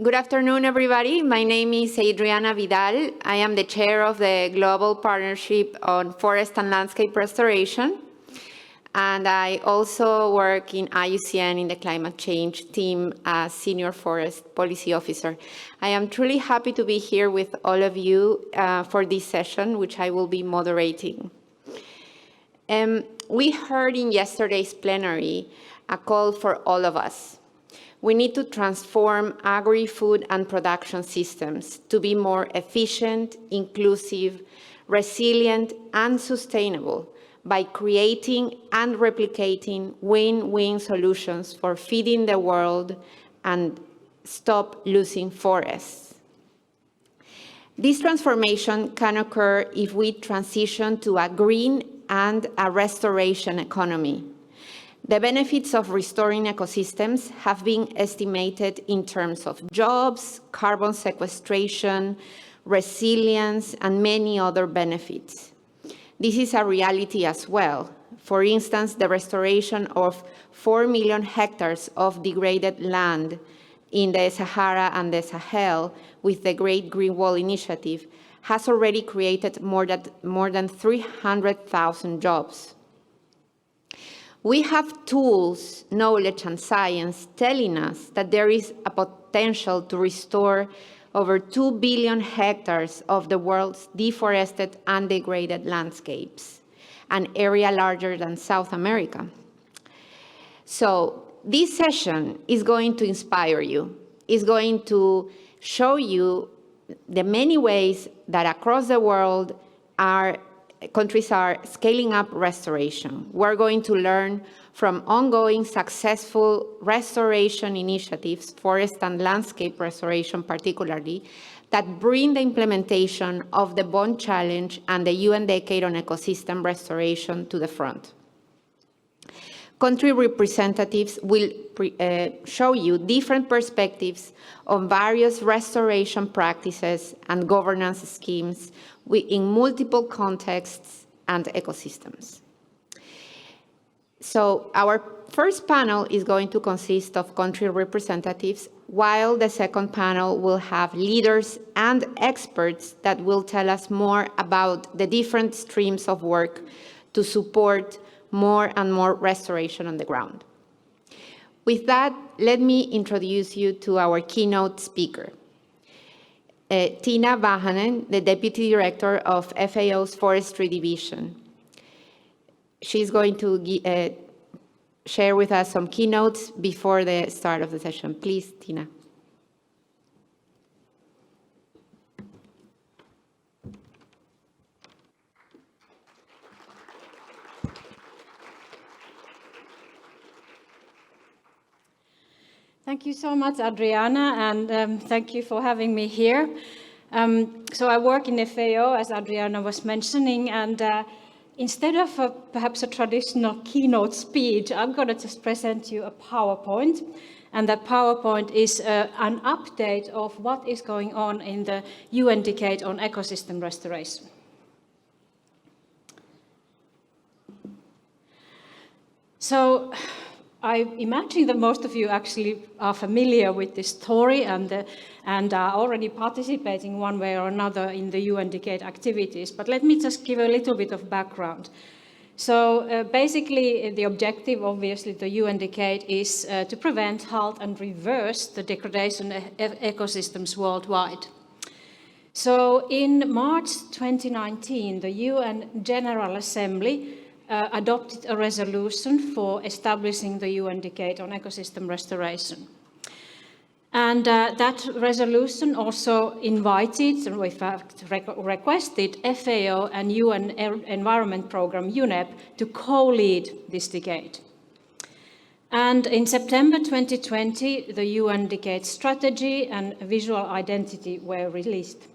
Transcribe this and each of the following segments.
Good afternoon, everybody. My name is Adriana Vidal. I am the chair of the Global Partnership on Forest and Landscape Restoration. And I also work in IUCN in the climate change team as Senior Forest Policy Officer. I am truly happy to be here with all of you for this session, which I will be moderating. We heard in yesterday's plenary a call for all of us. We need to transform agri-food and production systems to be more efficient, inclusive, resilient, and sustainable by creating and replicating win-win solutions for feeding the world and stop losing forests. This transformation can occur if we transition to a green and a restoration economy. The benefits of restoring ecosystems have been estimated in terms of jobs, carbon sequestration, resilience, and many other benefits. This is a reality as well. For instance, the restoration of 4 million hectares of degraded land in the Sahara and the Sahel with the Great Green Wall Initiative has already created more than 300,000 jobs. We have tools, knowledge, and science telling us that there is a potential to restore over 2 billion hectares of the world's deforested and degraded landscapes, an area larger than South America. So this session is going to inspire you. It's going to show you the many ways that across the world countries are scaling up restoration. We're going to learn from ongoing successful restoration initiatives, forest and landscape restoration particularly, that bring the implementation of the Bonn Challenge and the UN Decade on Ecosystem Restoration to the front. Country representatives will show you different perspectives on various restoration practices and governance schemes in multiple contexts and ecosystems. So our first panel is going to consist of country representatives, while the second panel will have leaders and experts that will tell us more about the different streams of work to support more and more restoration on the ground. With that, let me introduce you to our keynote speaker. Tiina Vähänen, the Deputy Director of FAO's Forestry Division. She's going to share with us some keynotes before the start of the session. Please, Tiina. Thank you so much, Adriana, and thank you for having me here. So I work in FAO, as Adriana was mentioning, and instead of perhaps a traditional keynote speech, I'm going to just present you a PowerPoint. And that PowerPoint is an update of what is going on in the UN Decade on Ecosystem Restoration. So I imagine that most of you actually are familiar with this story and are already participating one way or another in the UN Decade activities. But let me just give a little bit of background. So basically, the objective, obviously, the UN Decade is to prevent, halt, and reverse the degradation of ecosystems worldwide. So in March 2019, the UN General Assembly adopted a resolution for establishing the UN Decade on Ecosystem Restoration. And that resolution also invited, and in fact requested, FAO and UN Environment Programme, UNEP, to co-lead this decade. And in September 2020, the UN Decade strategy and visual identity were released.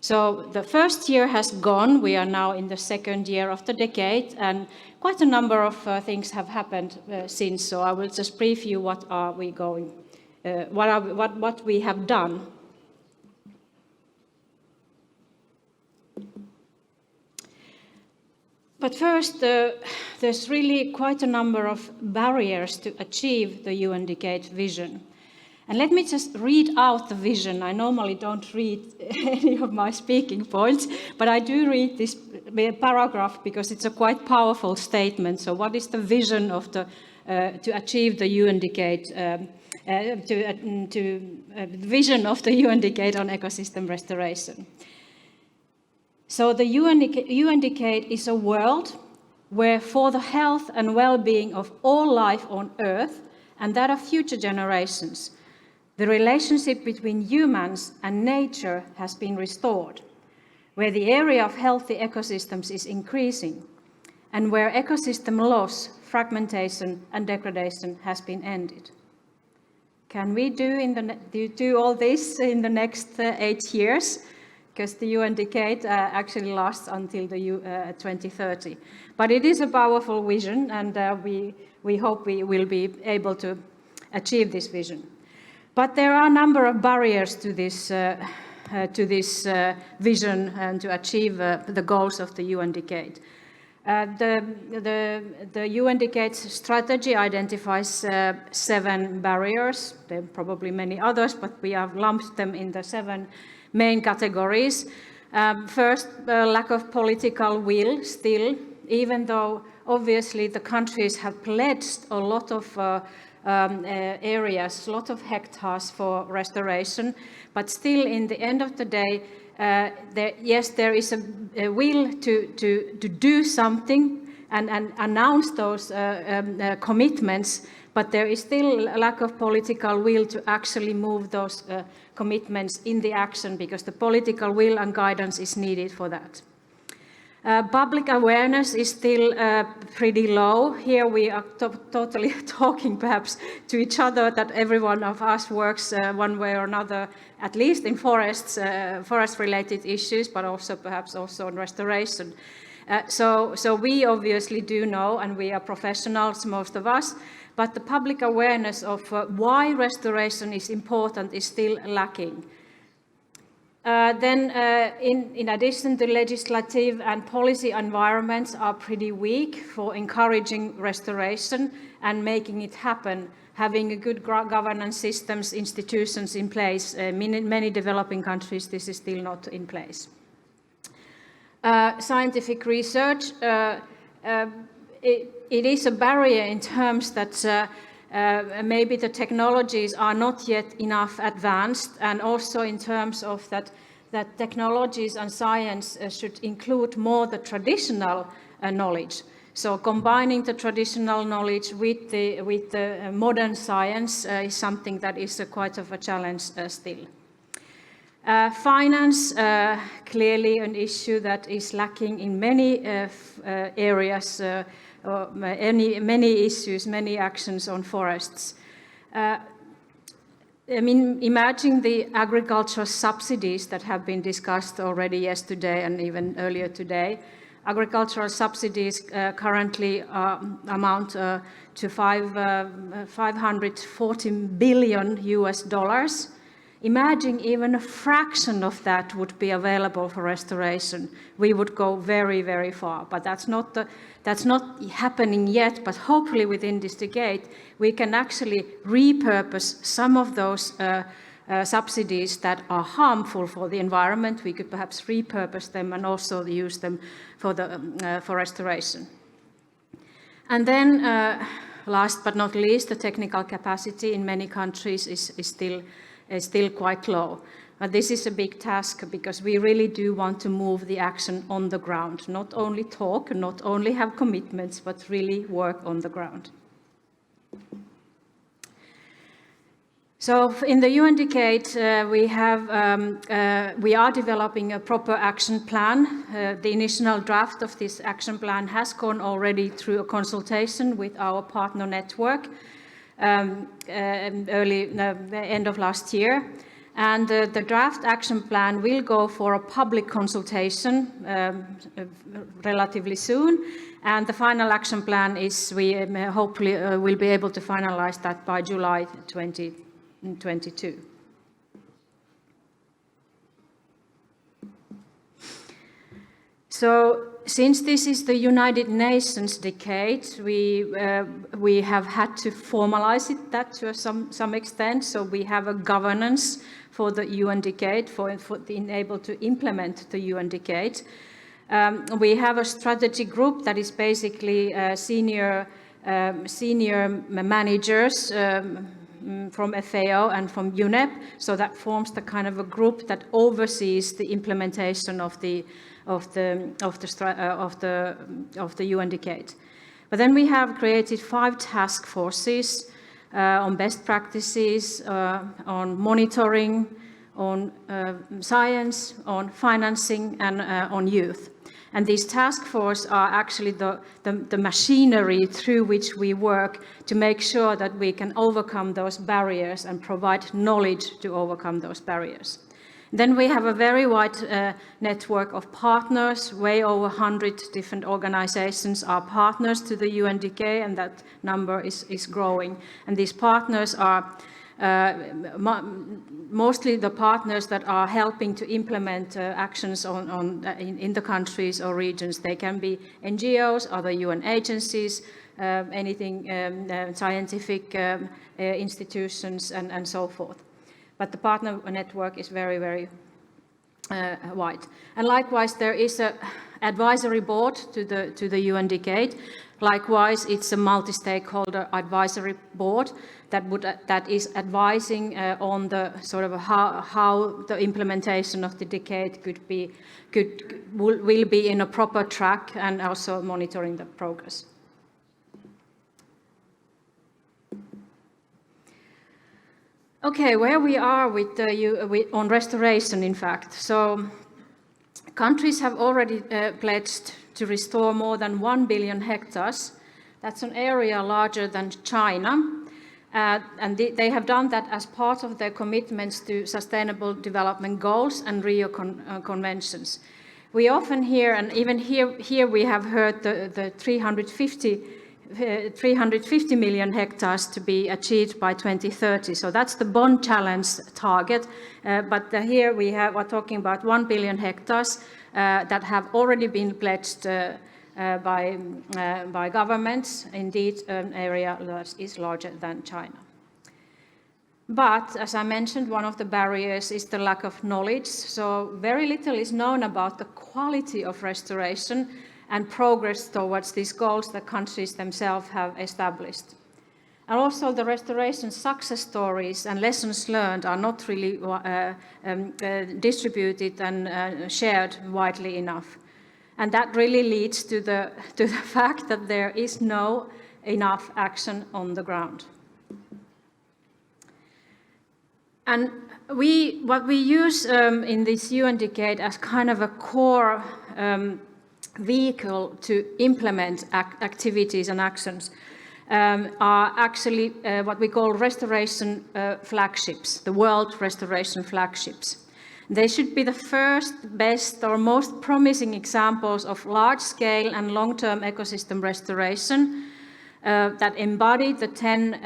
So the first year has gone. We are now in the second year of the decade, and quite a number of things have happened since. So I will just brief you what we have done. But first, there's really quite a number of barriers to achieve the UN Decade vision. And let me just read out the vision. I normally don't read any of my speaking points, but I do read this paragraph because it's a quite powerful statement. So what is the vision of the, to achieve the UN Decade, vision of the UN Decade on ecosystem restoration? So the UN Decade is a world where for the health and well-being of all life on Earth and that of future generations, the relationship between humans and nature has been restored, where the area of healthy ecosystems is increasing, and where ecosystem loss, fragmentation, and degradation has been ended. Can we do all this in the next 8 years? Because the UN Decade actually lasts until the 2030. But it is a powerful vision, and we hope we will be able to achieve this vision. But there are a number of barriers to this vision and to achieve the goals of the UN Decade. The UN Decade's strategy identifies 7 barriers. There are probably many others, but we have lumped them in the 7 main categories. First, lack of political will still, even though obviously the countries have pledged a lot of areas, a lot of hectares for restoration, but still in the end of the day, there is a will to do something and announce those commitments, but there is still a lack of political will to actually move those commitments in the action, because the political will and guidance is needed for that. Public awareness is still pretty low. Here we are totally talking perhaps to each other that every one of us works one way or another, at least in forests, forest-related issues, but also perhaps also on restoration. So we obviously do know, and we are professionals, most of us, but the public awareness of why restoration is important is still lacking. In addition, the legislative and policy environments are pretty weak for encouraging restoration and making it happen. Having a good governance systems, institutions in place, in many developing countries, this is still not in place. Scientific research, it is a barrier in terms that maybe the technologies are not yet enough advanced, and also in terms of that technologies and science should include more the traditional knowledge. So combining the traditional knowledge with the modern science is something that is quite of a challenge still. Finance, clearly an issue that is lacking in many areas, many issues, many actions on forests. I mean, imagine the agricultural subsidies that have been discussed already yesterday and even earlier today. Agricultural subsidies currently amount to $540 billion US. Imagine even a fraction of that would be available for restoration. We would go very, very far, but that's not happening yet. But hopefully within this decade, we can actually repurpose some of those subsidies that are harmful for the environment. We could perhaps repurpose them and also use them for restoration. And then, last but not least, the technical capacity in many countries is still quite low. But this is a big task, because we really do want to move the action on the ground, not only talk, not only have commitments, but really work on the ground. So in the UN Decade, we are developing a proper action plan. The initial draft of this action plan has gone already through a consultation with our partner network the end of last year. And the draft action plan will go for a public consultation relatively soon. And the final action plan is, we hopefully will be able to finalize that by July 2022. So Since this is the United Nations decade, we have had to formalize that to some extent. So we have a governance for the UN decade, for being able to implement the UN decade. We have a strategy group that is basically senior managers from FAO and from UNEP. So that forms the kind of a group that oversees the implementation of the UN decade. But then we have created 5 task forces on best practices, on monitoring, on science, on financing, and on youth. And these task forces are actually the machinery through which we work to make sure that we can overcome those barriers and provide knowledge to overcome those barriers. Then we have a very wide network of partners. Way over 100 different organizations are partners to the UNDK, and that number is growing. And these partners are mostly the partners that are helping to implement actions in the countries or regions. They can be NGOs, other UN agencies, anything scientific institutions, and so forth. But the partner network is very, very wide. And likewise, there is an advisory board to the UN decade. Likewise, it's a multi-stakeholder advisory board that is advising on the sort of how the implementation of the decade will be in a proper track, and also monitoring the progress. Okay, where we are on restoration, in fact. So countries have already pledged to restore more than 1 billion hectares. That's an area larger than China. And they have done that as part of their commitments to Sustainable Development Goals and Rio Conventions. We often hear, and even here we have heard the 350 million hectares to be achieved by 2030. So that's the Bonn Challenge target. But here we're talking about 1 billion hectares that have already been pledged by governments, indeed an area that is larger than China. But as I mentioned, one of the barriers is the lack of knowledge. So very little is known about the quality of restoration and progress towards these goals that countries themselves have established. And also the restoration success stories and lessons learned are not really distributed and shared widely enough. And that really leads to the fact that there is no enough action on the ground. And what we use in this UN decade as kind of a core vehicle to implement activities and actions are actually what we call restoration flagships, the World Restoration Flagships. They should be the first, best, or most promising examples of large-scale and long-term ecosystem restoration that embody the 10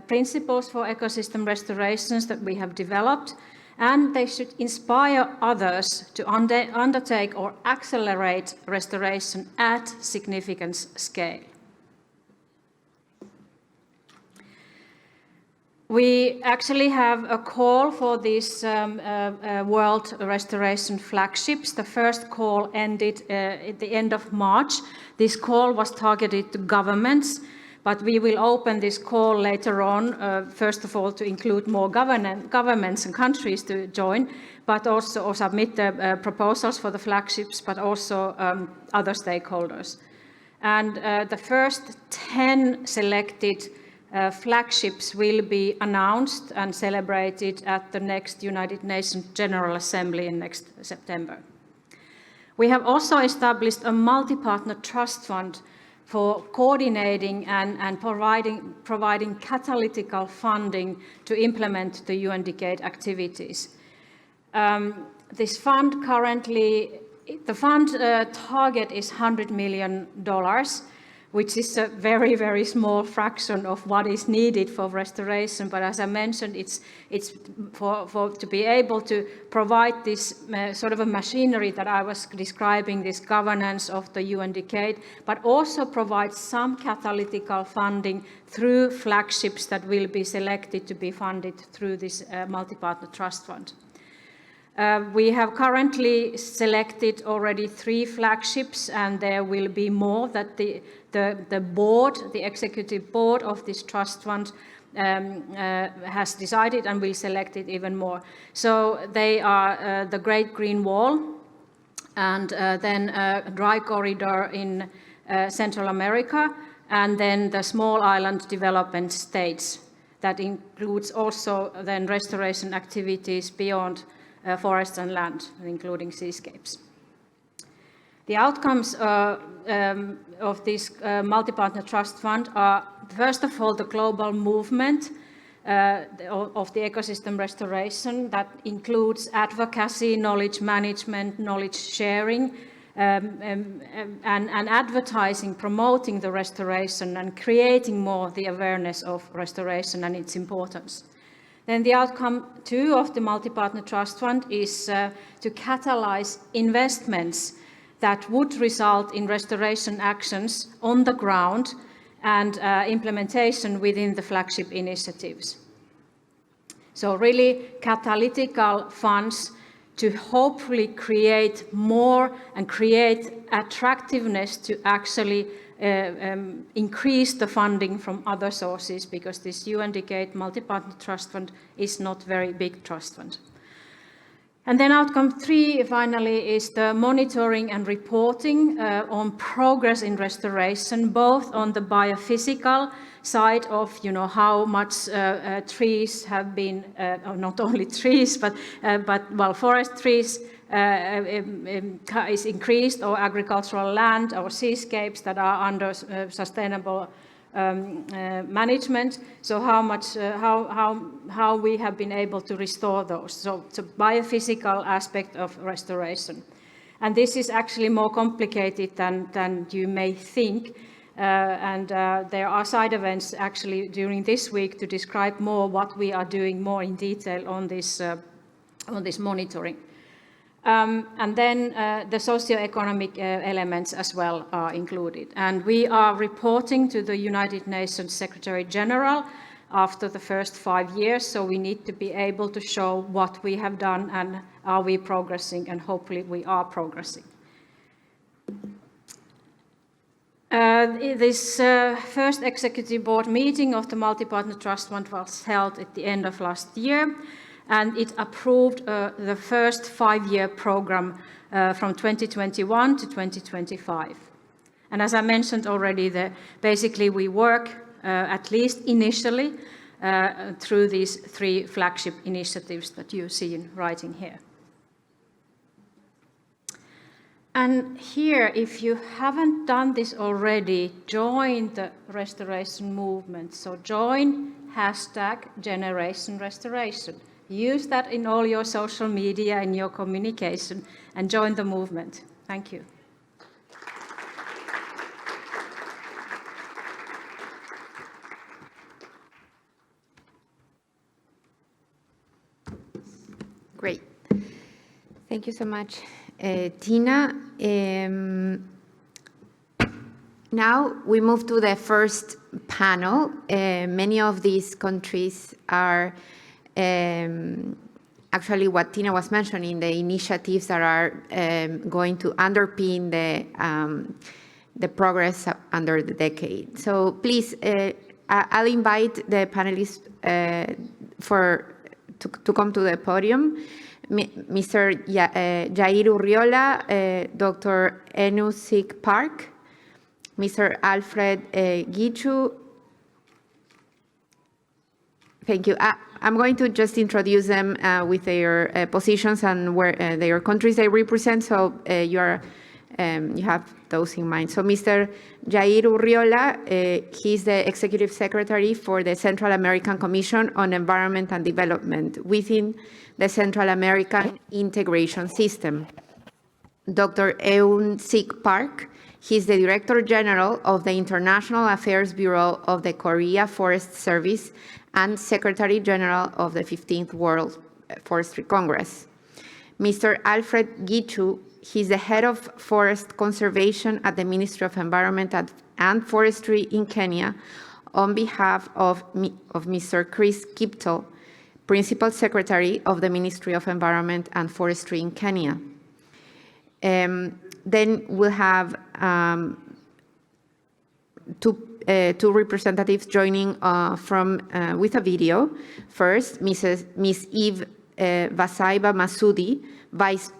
principles for ecosystem restorations that we have developed, and they should inspire others to undertake or accelerate restoration at significant scale. We actually have a call for these World Restoration Flagships. The first call ended at the end of March. This call was targeted to governments, but we will open this call later on, first of all, to include more governments and countries to join, but also submit the proposals for the flagships, but also other stakeholders. And the first 10 selected flagships will be announced and celebrated at the next United Nations General Assembly in next September. We have also established a multi-partner trust fund for coordinating and providing catalytic funding to implement the UN decade activities. This fund currently, the fund target is $100 million, which is a very, very small fraction of what is needed for restoration. But as I mentioned, it's to be able to provide this sort of a machinery that I was describing, this governance of the UN Decade, but also provide some catalytic funding through flagships that will be selected to be funded through this multi-partner trust fund. We have currently selected already 3 flagships, and there will be more that the board, the executive board of this trust fund has decided and will select it even more. So they are the Great Green Wall, and then a dry corridor in Central America, and then the small island development states. That includes also then restoration activities beyond forests and land, including seascapes. The outcomes of this multi-partner trust fund are, first of all, the global movement of the ecosystem restoration that includes advocacy, knowledge management, knowledge sharing, and advertising, promoting the restoration and creating more the awareness of restoration and its importance. Then the outcome 2 of the multi-partner trust fund is to catalyze investments that would result in restoration actions on the ground and implementation within the flagship initiatives. So really catalytic funds to hopefully create more and create attractiveness to actually increase the funding from other sources, because this UN Decade multi-partner trust fund is not very big trust fund. And then outcome 3 finally is the monitoring and reporting on progress in restoration, both on the biophysical side of how much trees have been, not only trees, but forest trees is increased, or agricultural land or seascapes that are under sustainable management. So how we have been able to restore those. So it's a biophysical aspect of restoration. And this is actually more complicated than you may think. And there are side events actually during this week to describe more what we are doing more in detail on this monitoring. And then the socio-economic elements as well are included. And we are reporting to the United Nations Secretary General after the first 5 years, so we need to be able to show what we have done and are we progressing, and hopefully we are progressing. This first executive board meeting of the Multi-Partner Trust Fund was held at the end of last year, and it approved the first 5-year program from 2021 to 2025. And as I mentioned already, basically we work, at least initially, through these 3 flagship initiatives that you see in writing here. And here, if you haven't done this already, join the restoration movement. So join #GenerationRestoration. Use that in all your social media and your communication, and join the movement. Thank you. Great. Thank you so much, Tina. Now we move to the first panel. Many of these countries are actually what Tina was mentioning, the initiatives that are going to underpin the progress under the decade. So please, I'll invite the panelists to come to the podium. Mr. Jair Urriola, Dr. Enu Sik Park, Mr. Alfred Gichu. Thank you. I'm going to just introduce them with their positions and where their countries they represent, so you have those in mind. So Mr. Jair Urriola, he's the Executive Secretary for the Central American Commission on Environment and Development within the Central American Integration System. Dr. Eun Sik Park, He's the Director General of the International Affairs Bureau of the Korea Forest Service and Secretary General of the 15th World Forestry Congress. Mr. Alfred Gichu, he's the Head of Forest Conservation at the Ministry of Environment and Forestry in Kenya, on behalf of Mr. Chris Kiptoo, Principal Secretary of the Ministry of Environment and Forestry in Kenya. Then we'll have two representatives joining with a video. First, Ms. Eve Vasaiba Masudi, Vice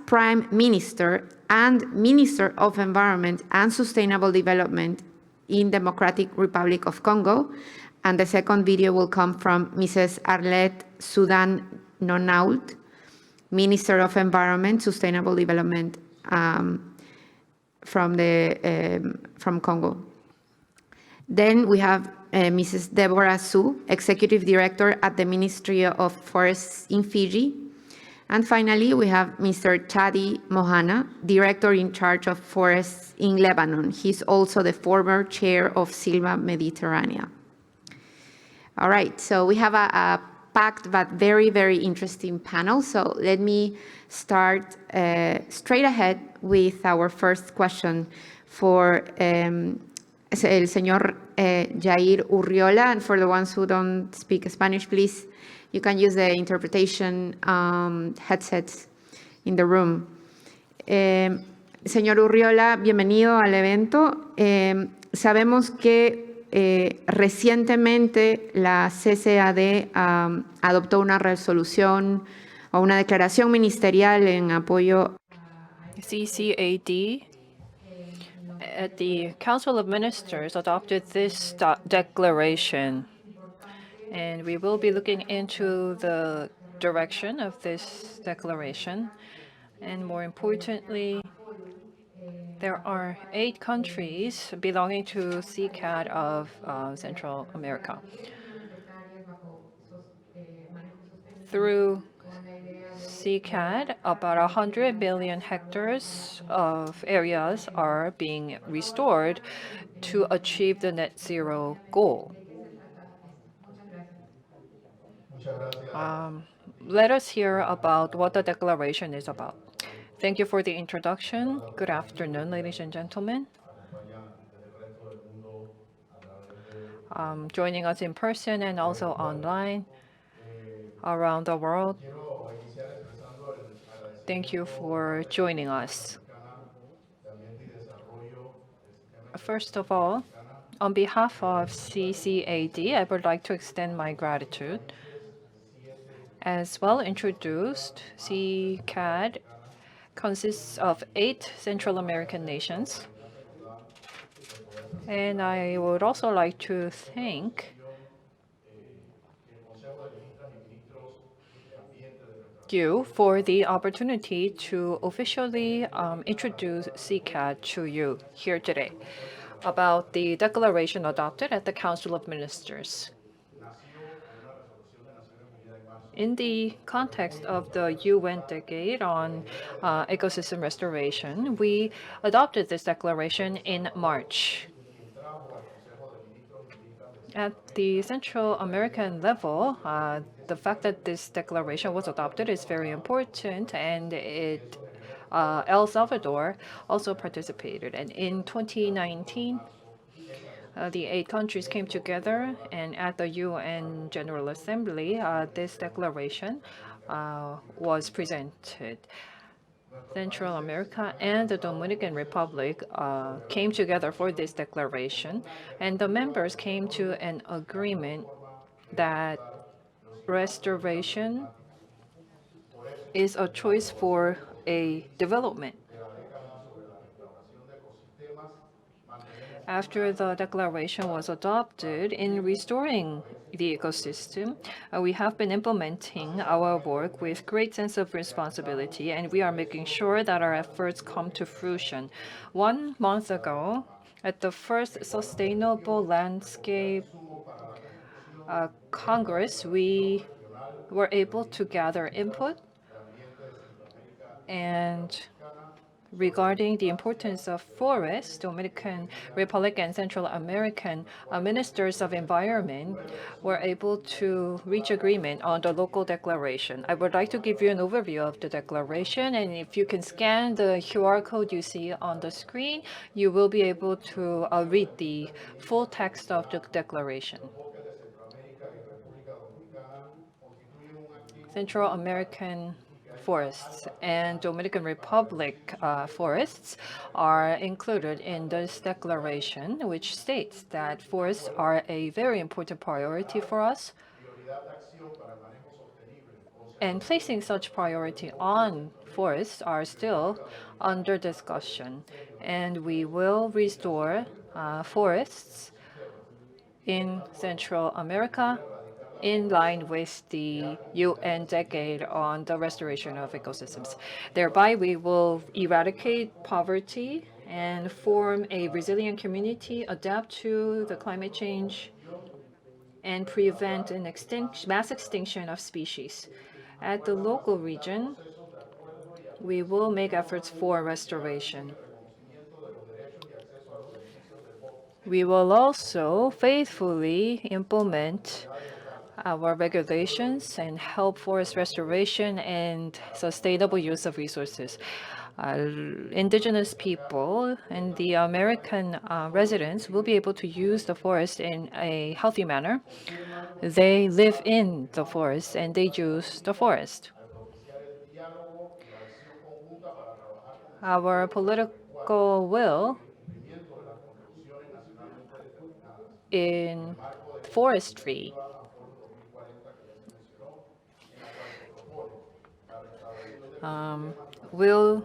Prime Minister and Minister of Environment and Sustainable Development in Democratic Republic of Congo. And the second video will come from Mrs. Arlette Sudan Nonault, Minister of Environment, Sustainable Development from Congo. Then we have Mrs. Deborah Su, Executive Director at the Ministry of Forests in Fiji. And finally, we have Mr. Chadi Mohana, Director in charge of forests in Lebanon. He's also the former chair of Silva Mediterranea. All right, so we have a packed but very, very interesting panel. So let me start straight ahead with our first question for el señor Jair Urriola. And for the ones who don't speak Spanish, please, you can use the interpretation headsets in the room. Señor Urriola, bienvenido al evento. Sabemos que recientemente la CCAD adoptó una resolución o una declaración ministerial en apoyo. CCAD at the Council of Ministers adopted this declaration, and we will be looking into the direction of this declaration. And more importantly, there are 8 countries belonging to CICAD of Central America. Through CICAD, about 100 billion hectares of areas are being restored to achieve the net zero goal. Let us hear about what the declaration is about. Thank you for the introduction. Good afternoon, ladies and gentlemen. Joining us in person and also online around the world. Thank you for joining us. First of all, on behalf of CCAD, I would like to extend my gratitude. As well introduced, CICAD consists of 8 Central American nations. And I would also like to thank you for the opportunity to officially introduce CICAD to you here today about the declaration adopted at the Council of Ministers. In the context of the UN Decade on Ecosystem Restoration, we adopted this declaration in March. At the Central American level, the fact that this declaration was adopted is very important, and El Salvador also participated. And in 2019, the 8 countries came together, and at the UN General Assembly, this declaration was presented. Central America and the Dominican Republic came together for this declaration, and the members came to an agreement that restoration is a choice for a development. After the declaration was adopted, in restoring the ecosystem, we have been implementing our work with great sense of responsibility, and we are making sure that our efforts come to fruition. 1 month ago, at the first Sustainable Landscape Congress, we were able to gather input and regarding the importance of forests, Dominican Republic and Central American ministers of environment were able to reach agreement on the local declaration. I would like to give you an overview of the declaration, and if you can scan the QR code you see on the screen, you will be able to read the full text of the declaration. Central American forests and Dominican Republic forests are included in this declaration, which states that forests are a very important priority for us. And placing such priority on forests are still under discussion. And we will restore forests in Central America in line with the UN Decade on the Restoration of Ecosystems. Thereby, we will eradicate poverty and form a resilient community, adapt to the climate change, and prevent an mass extinction of species. At the local region, we will make efforts for restoration. We will also faithfully implement our regulations and help forest restoration and sustainable use of resources. Indigenous people and the American residents will be able to use the forest in a healthy manner. They live in the forest and they use the forest. Our political will in forestry will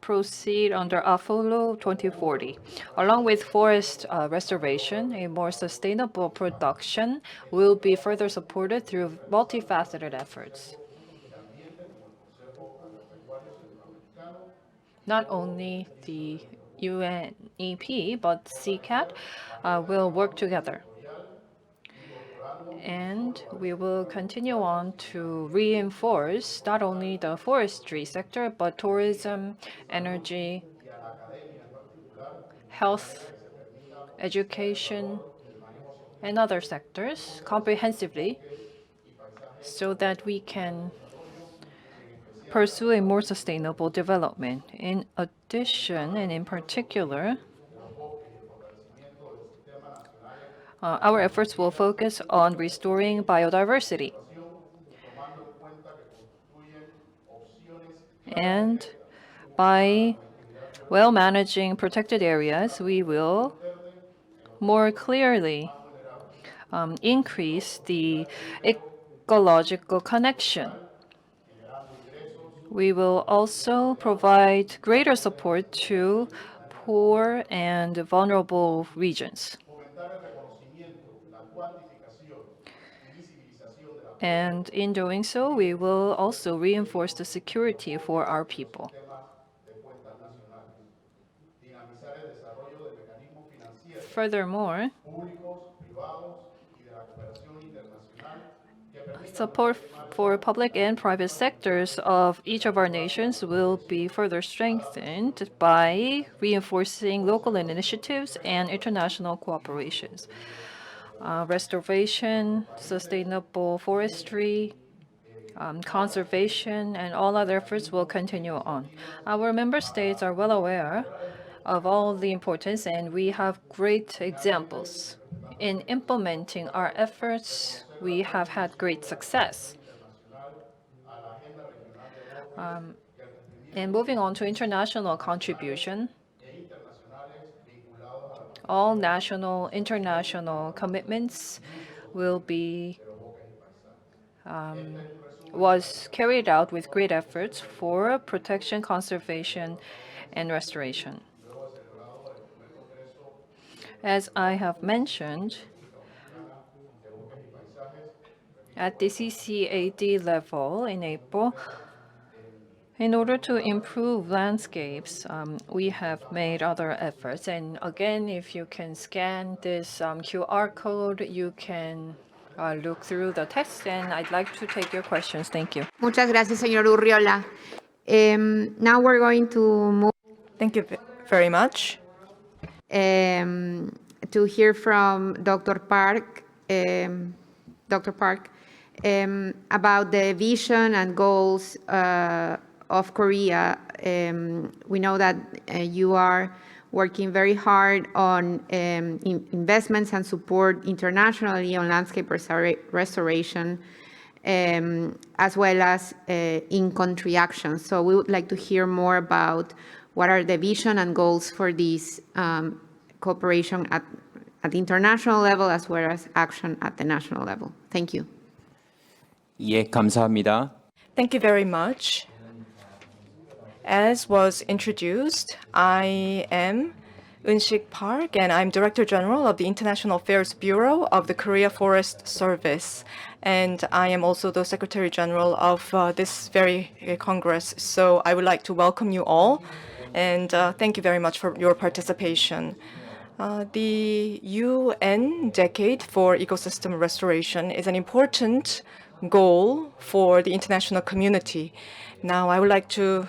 proceed under AFOLO 2040. Along with forest restoration, a more sustainable production will be further supported through multifaceted efforts. Not only the UNEP, but CCAT will work together. And we will continue on to reinforce not only the forestry sector, but tourism, energy, health, education, and other sectors comprehensively so that we can pursue a more sustainable development. In addition, and in particular, our efforts will focus on restoring biodiversity. And by well managing protected areas, we will more clearly increase the ecological connection. We will also provide greater support to poor and vulnerable regions. And in doing so, we will also reinforce the security for our people. Furthermore, support for public and private sectors of each of our nations will be further strengthened by reinforcing local initiatives and international cooperations. Restoration, sustainable forestry, conservation, and all other efforts will continue on. Our member states are well aware of all the importance, and we have great examples. In implementing our efforts, we have had great success. And moving on to international contribution, all national, international commitments was carried out with great efforts for protection, conservation, and restoration. As I have mentioned, at the CCAD level in April, in order to improve landscapes, we have made other efforts. And again, if you can scan this QR code, you can look through the text, and I'd like to take your questions. Thank you. Muchas gracias, señor Urriola. Now we're going to move Thank you very much. To hear from Dr. Park, about the vision and goals of Korea. We know that you are working very hard on investments and support internationally on landscape restoration, as well as in-country actions. So we would like to hear more about what are the vision and goals for this cooperation at the international level as well as action at the national level. Thank you. 예, 감사합니다. Thank you very much. As was introduced, I am Eun-sik Park, and I'm Director General of the International Affairs Bureau of the Korea Forest Service. And I am also the Secretary General of this very Congress. So I would like to welcome you all, and thank you very much for your participation. The UN Decade for Ecosystem Restoration is an important goal for the international community. Now, I would like to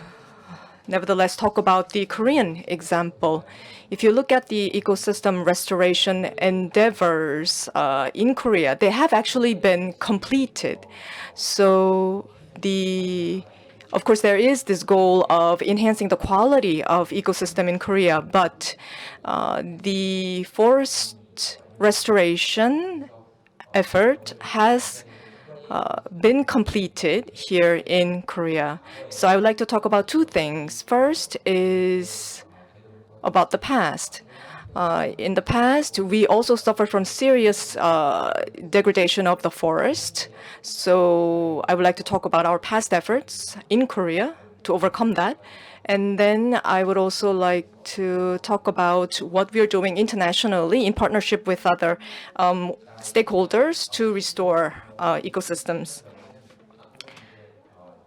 nevertheless talk about the Korean example. If you look at the ecosystem restoration endeavors in Korea, they have actually been completed. So of course, there is this goal of enhancing the quality of ecosystem in Korea, but the forest restoration effort has been completed here in Korea. So I would like to talk about two things. First is about the past. In the past, we also suffered from serious degradation of the forest. So I would like to talk about our past efforts in Korea to overcome that. And then I would also like to talk about what we are doing internationally in partnership with other stakeholders to restore ecosystems.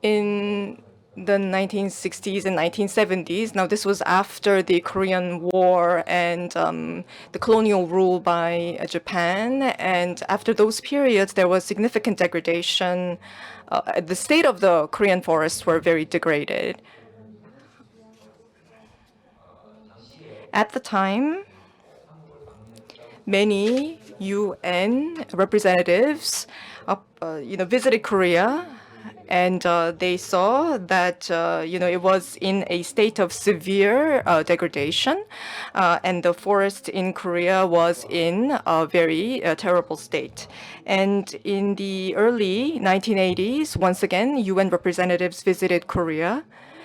In the 1960s and 1970s, now this was after the Korean War and the colonial rule by Japan, and after those periods there was significant degradation. The state of the Korean forests were very degraded. At the time, many UN representatives visited Korea, and they saw that it was in a state of severe degradation, and the forest in Korea was in a very terrible state. And in the early 1980s, once again, UN representatives visited Korea,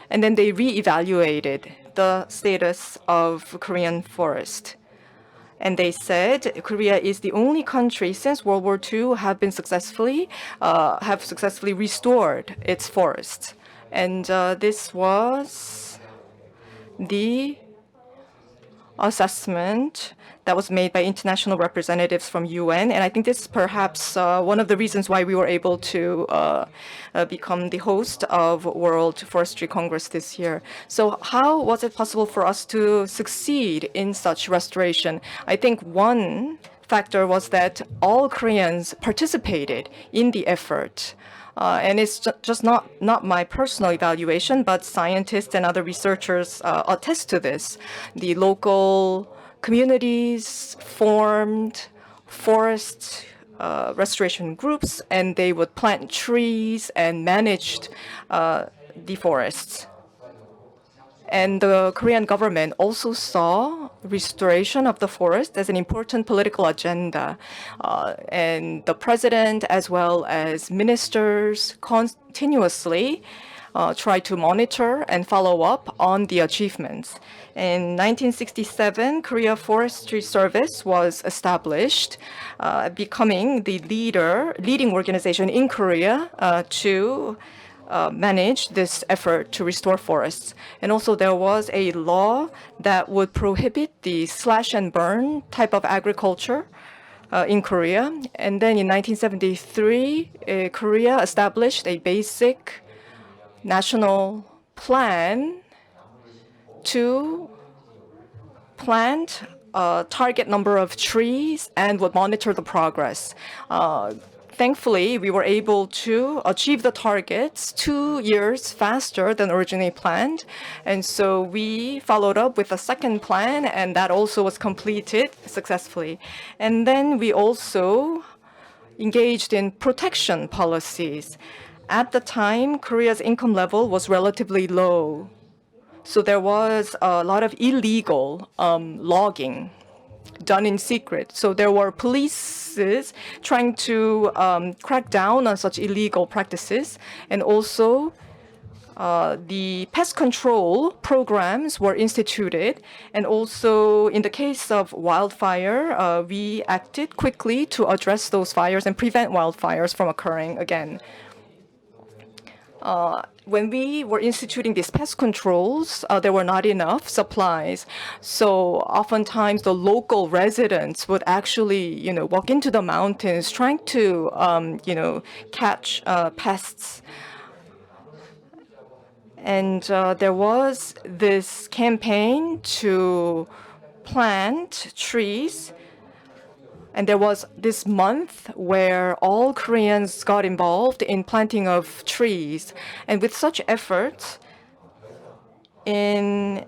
and then they re-evaluated the status of Korean forest. And they said Korea is the only country since World War II have successfully restored its forests. And this was the assessment that was made by international representatives from UN. And I think this is perhaps one of the reasons why we were able to become the host of World Forestry Congress this year. So how was it possible for us to succeed in such restoration? I think one factor was that all Koreans participated in the effort. And it's just not my personal evaluation, but scientists and other researchers attest to this. The local communities formed forest restoration groups, and they would plant trees and managed the forests. And the Korean government also saw restoration of the forest as an important political agenda. And the president, as well as ministers, continuously try to monitor and follow up on the achievements. In 1967, Korea Forestry Service was established, becoming the leading organization in Korea to manage this effort to restore forests. And also there was a law that would prohibit the slash and burn type of agriculture in Korea. And then in 1973, Korea established a basic national plan to plant a target number of trees and would monitor the progress. thankfully, we were able to achieve the targets 2 years faster than originally planned. And so we followed up with a second plan, and that also was completed successfully. And then we also engaged in protection policies. At the time, Korea's income level was relatively low. So there was a lot of illegal logging done in secret. So there were polices trying to crack down on such illegal practices. And also the pest control programs were instituted. And also in the case of wildfire, we acted quickly to address those fires and prevent wildfires from occurring again. When we were instituting these pest controls, there were not enough supplies. So oftentimes the local residents would actually, walk into the mountains trying to, catch pests. And there was this campaign to plant trees. And there was this month where all Koreans got involved in planting of trees. And with such efforts, in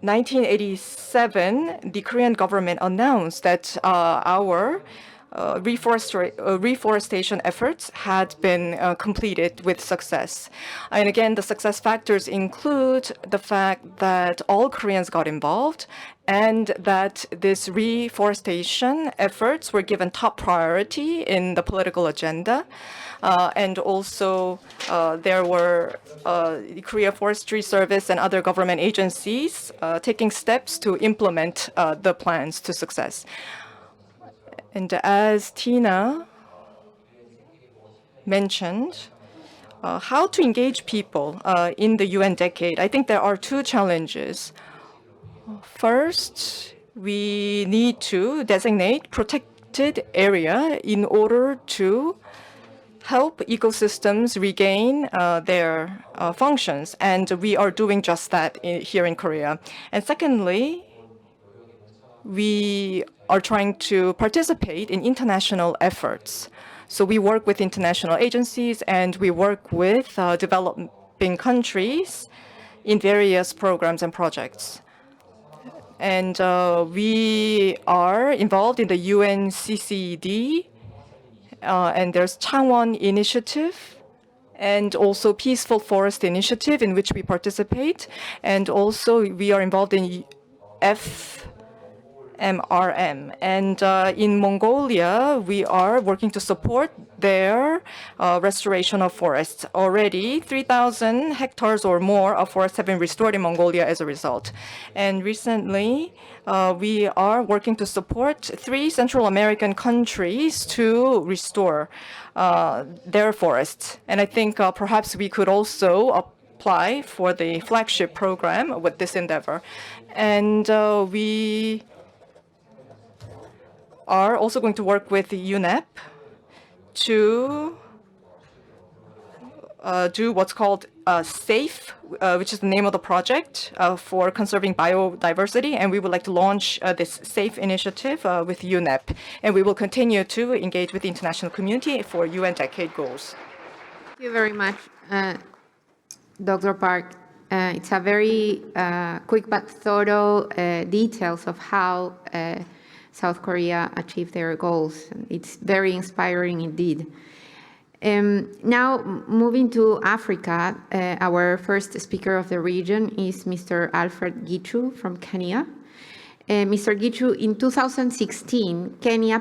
1987, the Korean government announced that our reforestation efforts had been completed with success. And again, the success factors include the fact that all Koreans got involved and that this reforestation efforts were given top priority in the political agenda. And also there were the Korea Forestry Service and other government agencies taking steps to implement the plans to success. And as Tina mentioned, how to engage people in the UN decade, I think there are two challenges. First, we need to designate protected area in order to help ecosystems regain their functions. And we are doing just that here in Korea. And secondly, we are trying to participate in international efforts. So we work with international agencies and we work with developing countries in various programs and projects. And we are involved in the UNCCD, and there's Changwon Initiative, and also Peaceful Forest Initiative in which we participate. And also we are involved in FMRM. And in Mongolia, we are working to support their restoration of forests. Already 3,000 hectares or more of forests have been restored in Mongolia as a result. And recently, we are working to support 3 Central American countries to restore their forests. And I think perhaps we could also apply for the flagship program with this endeavor. And we are also going to work with UNEP to do what's called SAFE, which is the name of the project for conserving biodiversity. And we would like to launch this SAFE initiative with UNEP. And we will continue to engage with the international community for UN decade goals. Thank you very much, Dr. Park. It's a very quick but thorough details of how South Korea achieved their goals. It's very inspiring indeed. Now, moving to Africa, our first speaker of the region is Mr. Alfred Gichu from Kenya. Mr. Gichu, in 2016, Kenya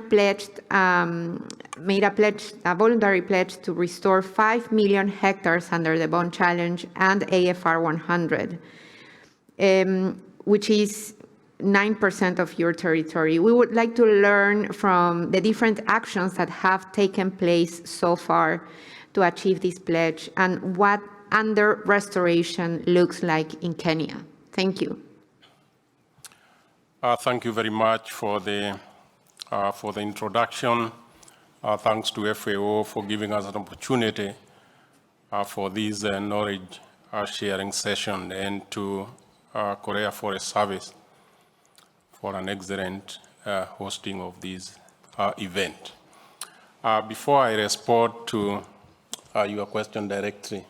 made a voluntary pledge to restore 5 million hectares under the Bond Challenge and AFR 100, which is 9% of your territory. We would like to learn from the different actions that have taken place so far to achieve this pledge and what under restoration looks like in Kenya. Thank you. Thank you very much for the introduction. Thanks to FAO for giving us an opportunity for this knowledge sharing session, and to Korea Forest Service for an excellent hosting of this event. Before I respond to your question directly,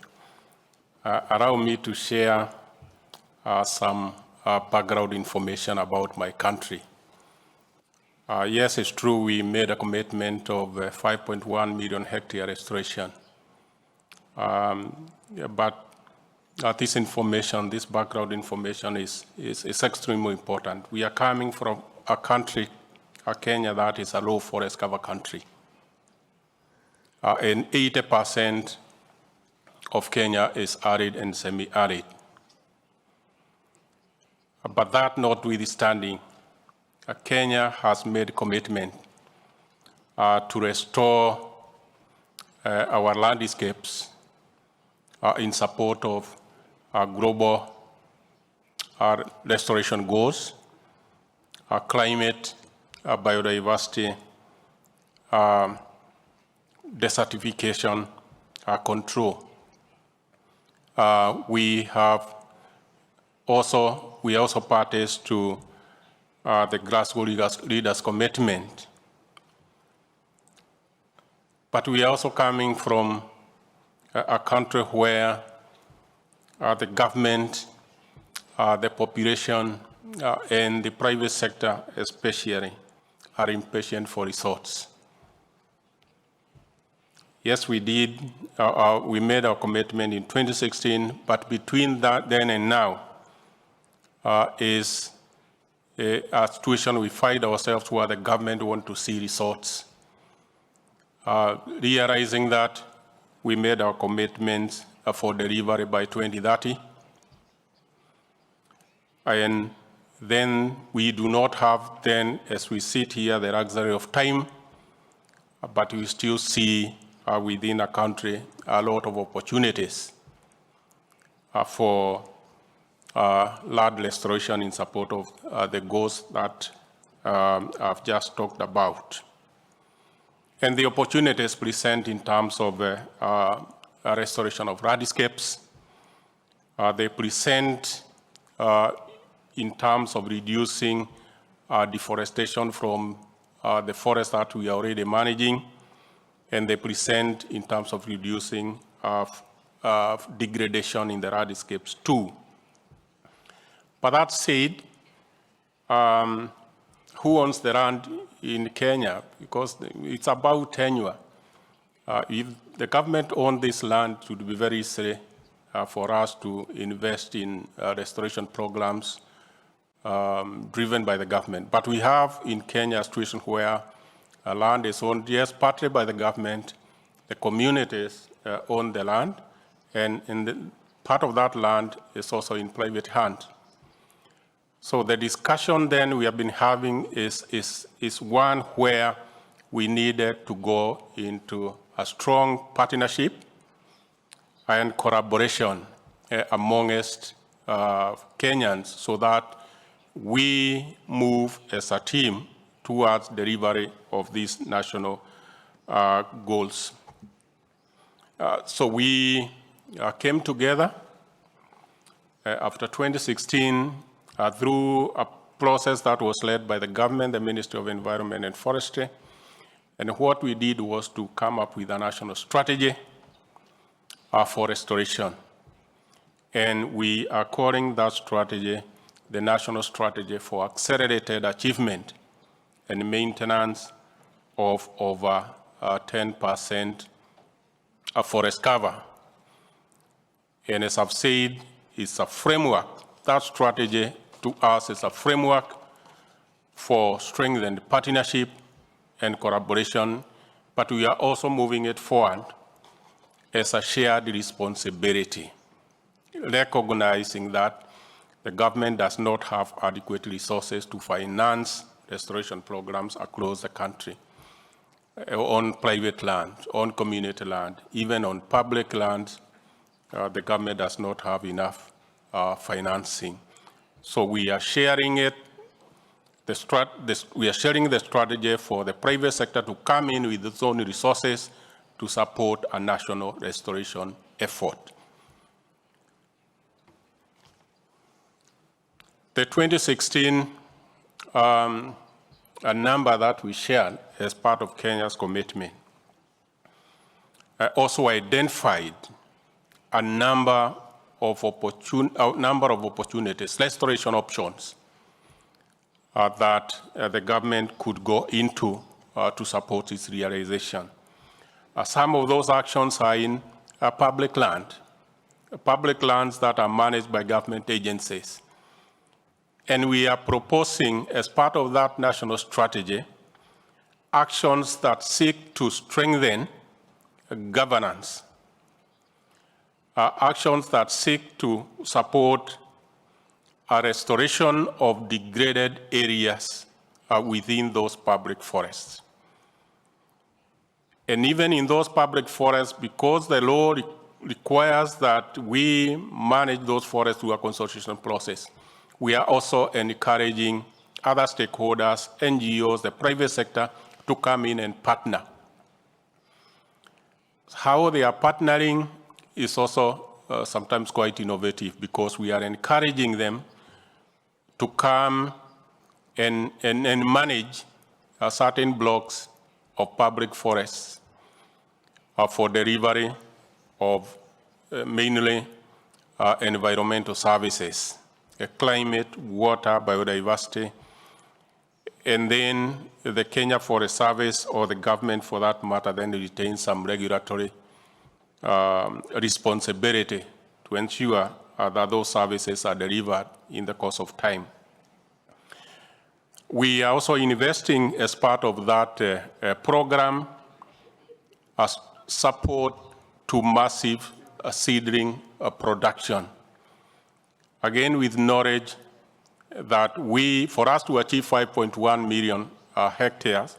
allow me to share some background information about my country. Yes, it's true, we made a commitment of 5.1 million hectare restoration. But this information, this background information is extremely important. We are coming from a country, Kenya, that is a low forest cover country. And 80% of Kenya is arid and semi-arid. But that notwithstanding, Kenya has made commitment to restore our landscapes in support of our global restoration goals, our climate, our biodiversity, desertification, control. We also parties to the Glasgow Leaders Commitment. But we are also coming from a country where the government, the population, and the private sector especially are impatient for results. Yes, we did. We made our commitment in 2016, but between that then and now is a situation we find ourselves where the government wants to see results. Realizing that we made our commitments for delivery by 2030, and then we do not have then, as we sit here, the luxury of time, but we still see within a country a lot of opportunities for land restoration in support of the goals that I've just talked about. And the opportunities present in terms of restoration of landscapes, they present in terms of reducing deforestation from the forests that we are already managing, and they present in terms of reducing degradation in the landscapes too. But that said, who owns the land in Kenya? Because it's about tenure. If the government owned this land, it would be very easy for us to invest in restoration programs driven by the government. But we have in Kenya a situation where land is owned, yes, partly by the government, the communities own the land, and part of that land is also in private hands. So the discussion then we have been having is one where we needed to go into a strong partnership and collaboration amongst Kenyans so that we move as a team towards delivery of these national goals. So we came together after 2016 through a process that was led by the government, the Ministry of Environment and Forestry. And what we did was to come up with a national strategy for restoration. And we are calling that strategy the National Strategy for Accelerated Achievement and Maintenance of over 10% of forest cover. And as I've said, it's a framework. That strategy to us is a framework for strengthened partnership and collaboration, but we are also moving it forward as a shared responsibility, recognizing that the government does not have adequate resources to finance restoration programs across the country, on private land, on community land, even on public land, the government does not have enough financing. So we are sharing it. We are sharing the strategy for the private sector to come in with its own resources to support a national restoration effort. The 2016 a number that we shared as part of Kenya's commitment also identified a number of opportunities, restoration options that the government could go into to support its realization. Some of those actions are in public lands that are managed by government agencies. And we are proposing, as part of that national strategy, actions that seek to strengthen governance, actions that seek to support a restoration of degraded areas within those public forests. And even in those public forests, because the law requires that we manage those forests through a consultation process, we are also encouraging other stakeholders, NGOs, the private sector, to come in and partner. How they are partnering is also sometimes quite innovative, because we are encouraging them to come and manage certain blocks of public forests for delivery of mainly environmental services, climate, water, biodiversity, and then the Kenya Forest Service, or the government for that matter, then retains some regulatory responsibility to ensure that those services are delivered in the course of time. We are also investing, as part of that program, as support to massive seedling production. Again, with knowledge that for us to achieve 5.1 million hectares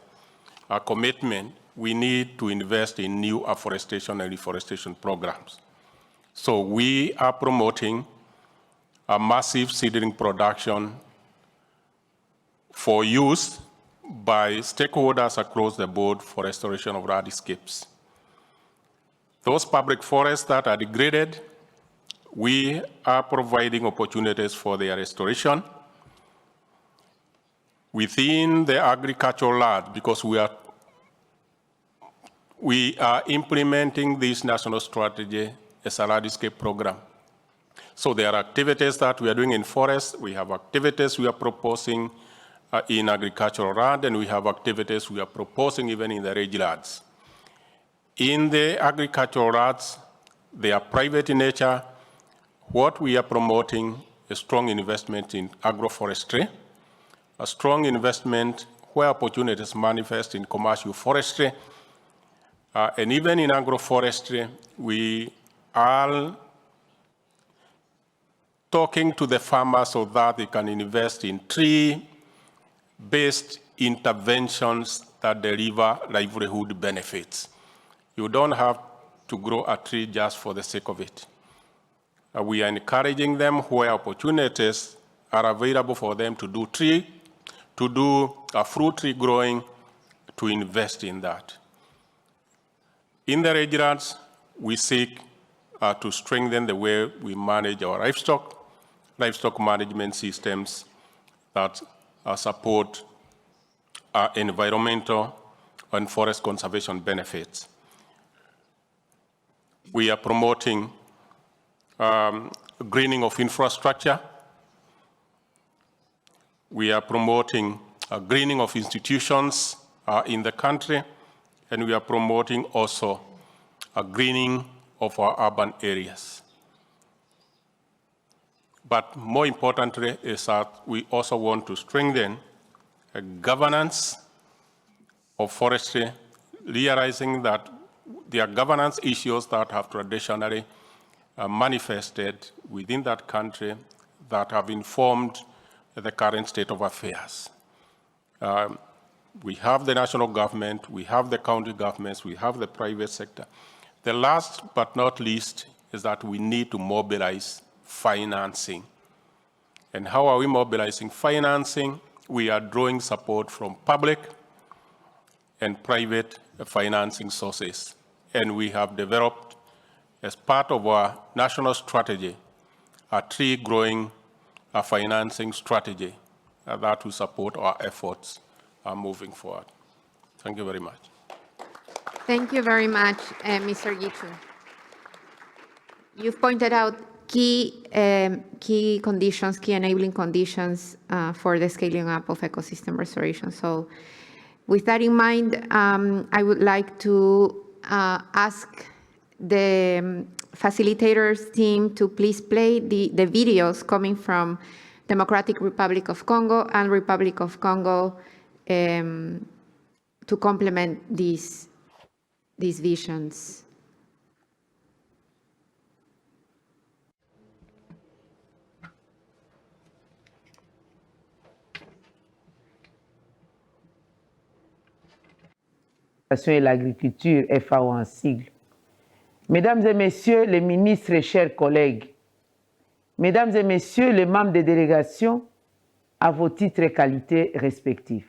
commitment, we need to invest in new afforestation and reforestation programs. So we are promoting a massive seedling production for use by stakeholders across the board for restoration of landscapes. Those public forests that are degraded, we are providing opportunities for their restoration within the agricultural land, because we are implementing this national strategy as a landscape program. So there are activities that we are doing in forests, we have activities we are proposing in agricultural land, and we have activities we are proposing even in the rangelands. In the agricultural lands, they are private in nature. What we are promoting is strong investment in agroforestry, a strong investment where opportunities manifest in commercial forestry, and even in agroforestry, we are talking to the farmers so that they can invest in tree-based interventions that deliver livelihood benefits. You don't have to grow a tree just for the sake of it. We are encouraging them where opportunities are available for them to do fruit tree growing, to invest in that. In the rangelands, we seek to strengthen the way we manage our livestock management systems that support environmental and forest conservation benefits. We are promoting greening of infrastructure. We are promoting greening of institutions in the country, and we are promoting also a greening of our urban areas. But more importantly is that we also want to strengthen a governance of forestry, realizing that there are governance issues that have traditionally manifested within that country that have informed the current state of affairs. We have the national government, we have the county governments, we have the private sector. The last but not least is that we need to mobilize financing. And how are we mobilizing financing? We are drawing support from public and private financing sources. And we have developed, as part of our national strategy, a tree growing financing strategy that will support our efforts moving forward. Thank you very much. Thank you very much, Mr. Gitsu. You've pointed out key conditions, key enabling conditions for the scaling up of ecosystem restoration. So with that in mind, I would like to ask the facilitators team to please play the videos coming from Democratic Republic of Congo and Republic of Congo to complement these visions. Et l'agriculture, FAO en sigle. Mesdames et messieurs les ministres et chers collègues, mesdames et messieurs les membres des délégations, à vos titres et qualités respectifs.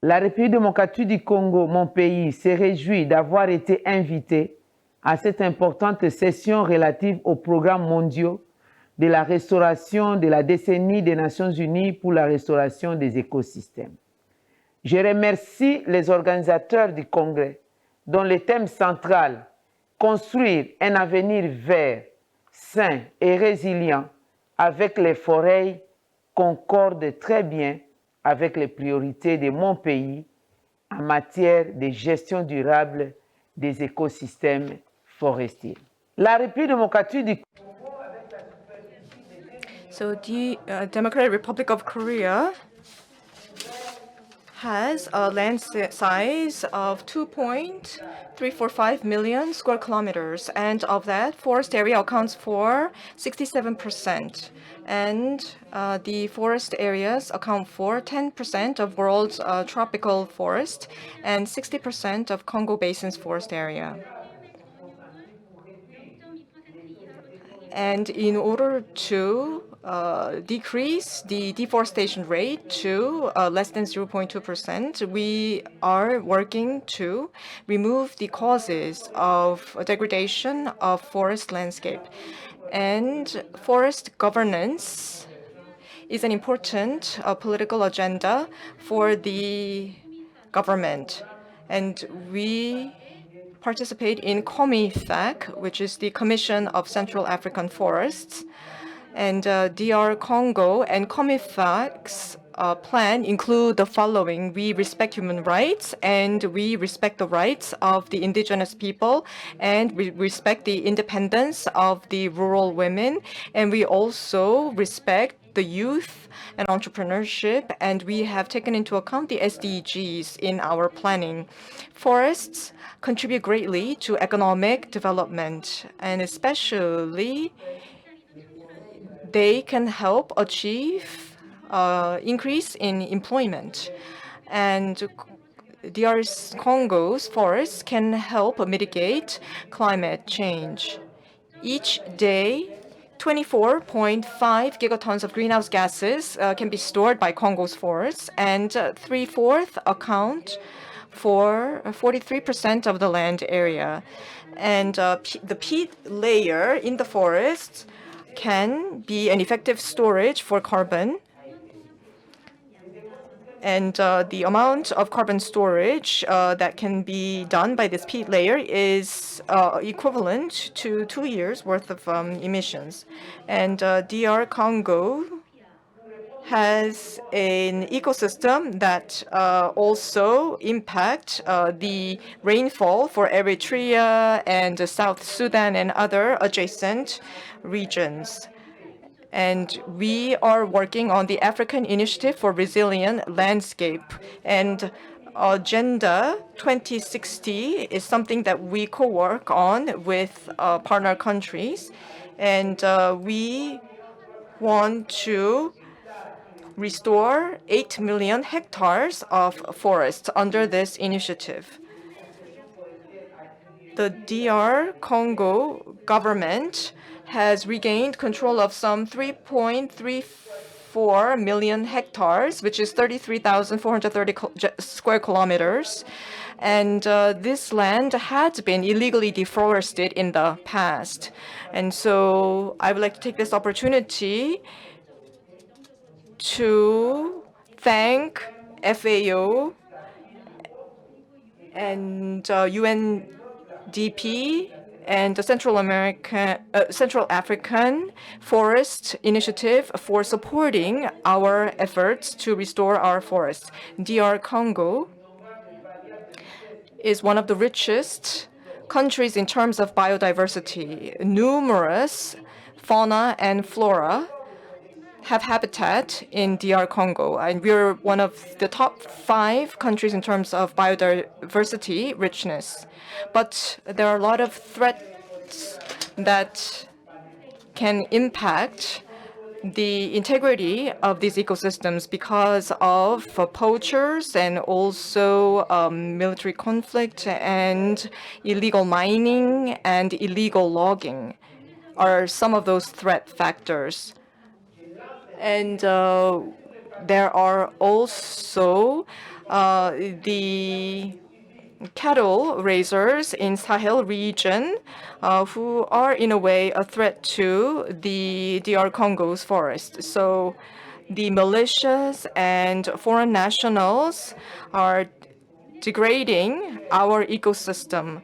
La République démocratique du Congo, mon pays, se réjouit d'avoir été invité à cette importante session relative aux programmes mondiaux de la restauration de la décennie des Nations Unies pour la restauration des écosystèmes. Je remercie les organisateurs du congrès dont le thème central, construire un avenir vert, sain et résilient avec les forêts, concorde très bien avec les priorités de mon pays en matière de gestion durable des écosystèmes forestiers. La République démocratique du So the Democratic Republic of Korea has a land size of 2.345 million square kilometers, and of that, forest area accounts for 67%. And the forest areas account for 10% of world's tropical forest and 60% of Congo Basin's forest area. And in order to decrease the deforestation rate to less than 0.2%, we are working to remove the causes of degradation of forest landscape. And forest governance is an important political agenda for the government. And we participate in COMIFAC, which is the Commission of Central African Forests. And DR Congo and COMIFAC's plan include the following. We respect human rights, and we respect the rights of the indigenous people, and we respect the independence of the rural women, and we also respect the youth and entrepreneurship, and we have taken into account the SDGs in our planning. Forests contribute greatly to economic development, and especially they can help achieve increase in employment. And DR Congo's forests can help mitigate climate change. Each day, 24.5 gigatons of greenhouse gases can be stored by Congo's forests, and 3/4 account for 43% of the land area. And the peat layer in the forest can be an effective storage for carbon. And the amount of carbon storage that can be done by this peat layer is equivalent to 2 years worth of emissions. And DR Congo has an ecosystem that also impact the rainfall for Eritrea and South Sudan and other adjacent regions. And we are working on the African Initiative for Resilient Landscape. And Agenda 2060 is something that we co-work on with partner countries. And we want to restore 8 million hectares of forests under this initiative. The DR Congo government has regained control of some 3.34 million hectares, which is 33,430 square kilometers. And this land had been illegally deforested in the past. And so I would like to take this opportunity to thank FAO And UNDP and the Central African Forest Initiative for supporting our efforts to restore our forests. DR Congo is one of the richest countries in terms of biodiversity. Numerous fauna and flora have habitat in DR Congo, and we're one of the top 5 countries in terms of biodiversity richness. But there are a lot of threats that can impact the integrity of these ecosystems because of poachers and also military conflict and illegal mining and illegal logging are some of those threat factors. And there are also the cattle raisers in Sahel region who are in a way a threat to the DR Congo's forest. So the militias and foreign nationals are degrading our ecosystem.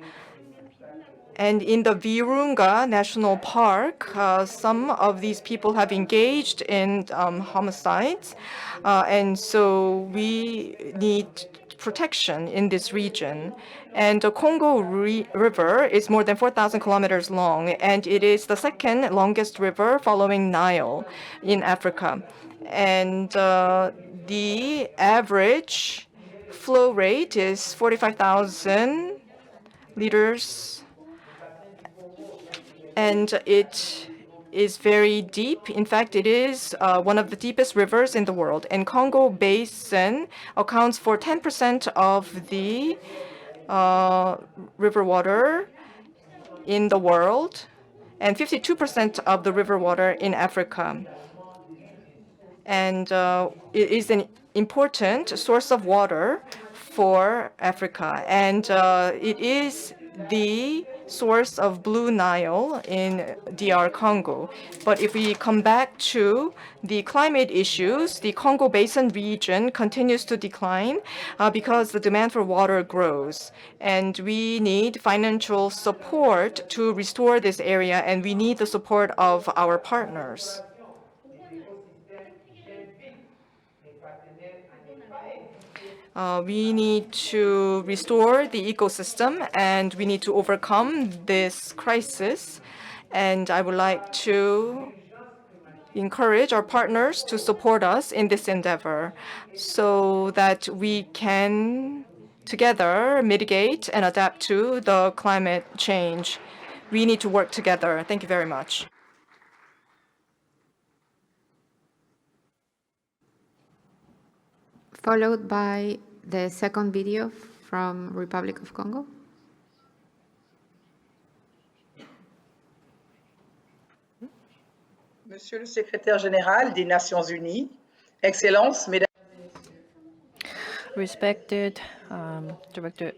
And in the Virunga National Park, some of these people have engaged in homicides. And so we need protection in this region. And the Congo River is more than 4,000 kilometers long, and it is the second longest river following Nile in Africa. And the average flow rate is 45,000 liters, and it is very deep. In fact, it is one of the deepest rivers in the world. And Congo Basin accounts for 10% of the river water in the world and 52% of the river water in Africa. And it is an important source of water for Africa. And it is the source of Blue Nile in DR Congo. But if we come back to the climate issues, the Congo Basin region continues to decline because the demand for water grows. And we need financial support to restore this area, and we need the support of our partners. We need to restore the ecosystem, and we need to overcome this crisis. And I would like to encourage our partners to support us in this endeavor so that we can together mitigate and adapt to the climate change. We need to work together. Thank you very much. Followed by the second video from Republic of Congo. Monsieur le secrétaire général des Nations Unies, Excellences, Mesdames. Respected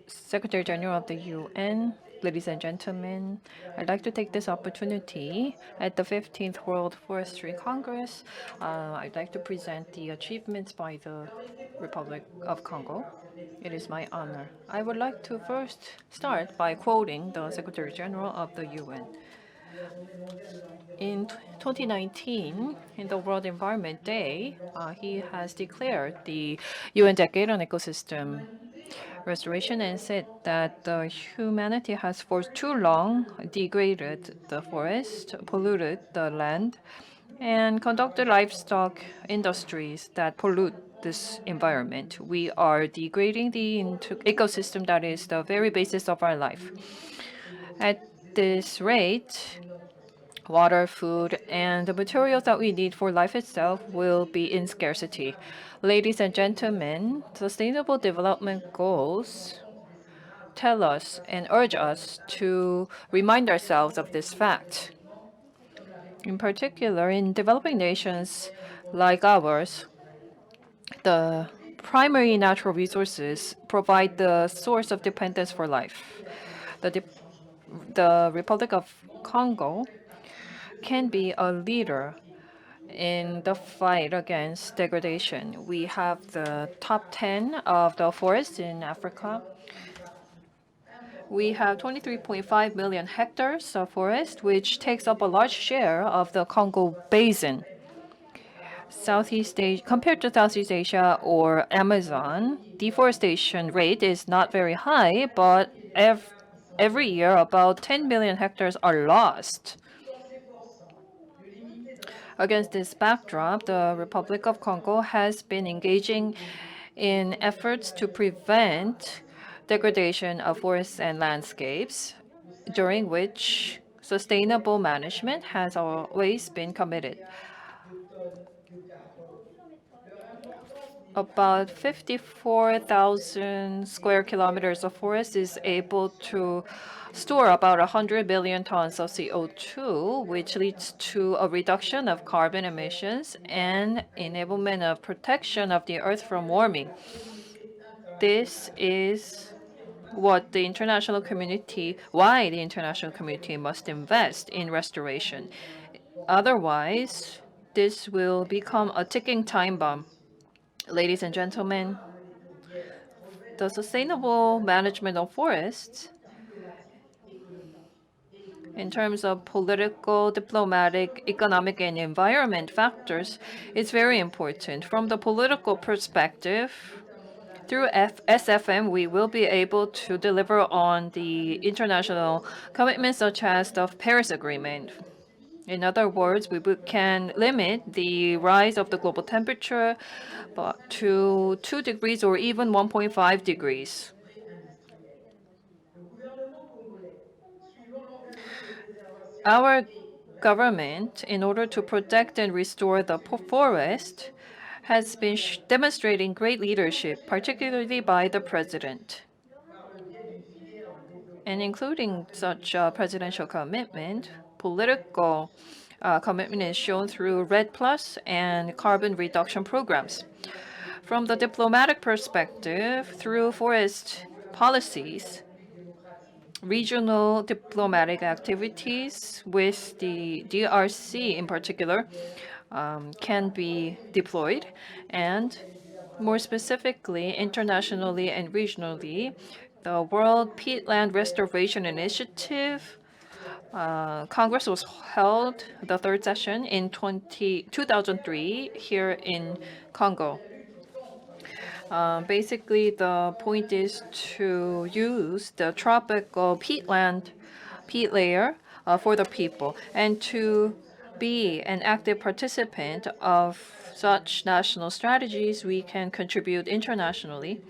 Secretary General of the UN, ladies and gentlemen, I'd like to take this opportunity at the 15th World Forestry Congress. I'd like to present the achievements by the Republic of Congo. It is my honor. I would like to first start by quoting the Secretary General of the UN. In 2019, in the World Environment Day, he has declared the UN Decade on Ecosystem Restoration and said that humanity has for too long degraded the forest, polluted the land, and conducted livestock industries that pollute this environment. We are degrading the ecosystem that is the very basis of our life. At this rate, water, food, and the materials that we need for life itself will be in scarcity. Ladies and gentlemen, Sustainable Development Goals tell us and urge us to remind ourselves of this fact. In particular, in developing nations like ours, the primary natural resources provide the source of dependence for life. The Republic of Congo can be a leader in the fight against degradation. We have the top 10 of the forests in Africa, We have 23.5 million hectares of forest, which takes up a large share of the Congo Basin. Southeast Asia, compared to Southeast Asia or Amazon, deforestation rate is not very high, but every year about 10 million hectares are lost. Against this backdrop, the Republic of Congo has been engaging in efforts to prevent degradation of forests and landscapes, during which sustainable management has always been committed. About 54,000 square kilometers of forest is able to store about 100 billion tons of CO2, which leads to a reduction of carbon emissions and enablement of protection of the earth from warming. This is why the international community must invest in restoration. Otherwise, this will become a ticking time bomb. Ladies and gentlemen, the sustainable management of forests in terms of political, diplomatic, economic, and environment factors is very important. From the political perspective, through SFM, we will be able to deliver on the international commitments such as the Paris Agreement. In other words, can limit the rise of the global temperature to 2 degrees or even 1.5 degrees. Our government, in order to protect and restore the forest, has been demonstrating great leadership, particularly by the president. And including such presidential commitment, political commitment is shown through REDD+ and carbon reduction programs. From the diplomatic perspective, through forest policies, regional diplomatic activities with the DRC in particular can be deployed, and more specifically, internationally and regionally, the World Peatland Restoration Initiative. Congress was held the third session in 2003 here in Congo. Basically, the point is to use the tropical peat layer for the people, and to be an active participant of such national strategies. We can contribute internationally,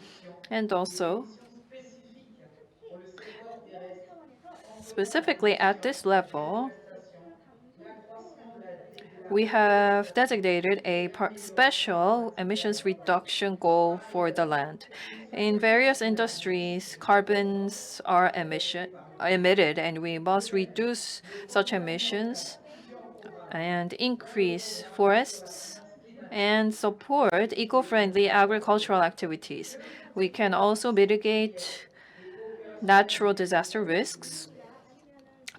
and also specifically at this level, we have designated a special emissions reduction goal for the land. In various industries, carbons are emitted, and we must reduce such emissions and increase forests and support eco-friendly agricultural activities. We can also mitigate natural disaster risks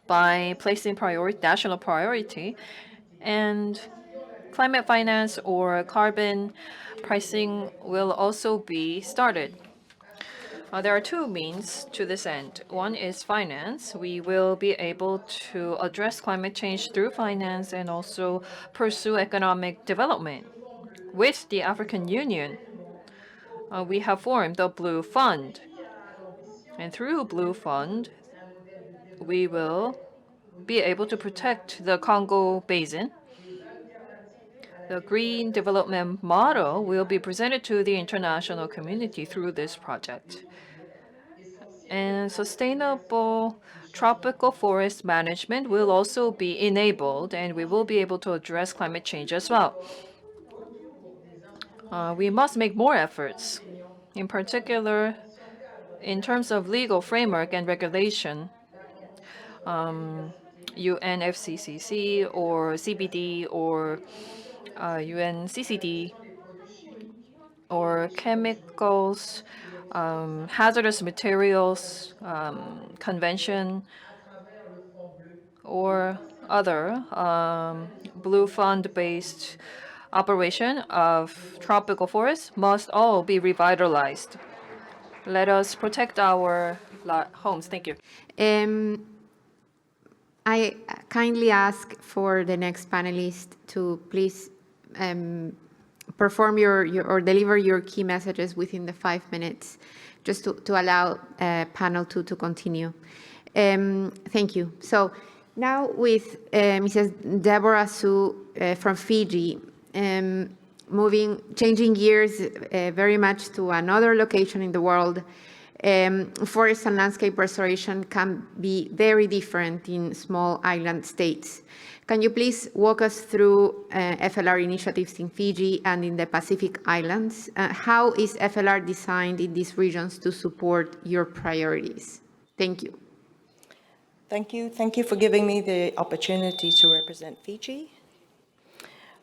by placing national priority, and climate finance or carbon pricing will also be started. There are two means to this end. One is finance. We will be able to address climate change through finance and also pursue economic development. With the African Union, we have formed the Blue Fund. And through Blue Fund, we will be able to protect the Congo Basin. The green development model will be presented to the international community through this project. And sustainable tropical forest management will also be enabled, and we will be able to address climate change as well. We must make more efforts, in particular, in terms of legal framework and regulation. UNFCCC or CBD or UNCCD or chemicals, hazardous materials convention, or other Blue Fund-based operation of tropical forests must all be revitalized. Let us protect our homes. Thank you. I kindly ask for the next panelist to please perform or deliver your key messages within the 5 minutes, just to allow panel 2 to continue. Thank you. So now with Mrs. Deborah Su from Fiji, changing gears very much to another location in the world. Forest and landscape restoration can be very different in small island states. Can you please walk us through FLR initiatives in Fiji and in the Pacific Islands? How is FLR designed in these regions to support your priorities? Thank you. Thank you. Thank you for giving me the opportunity to represent Fiji,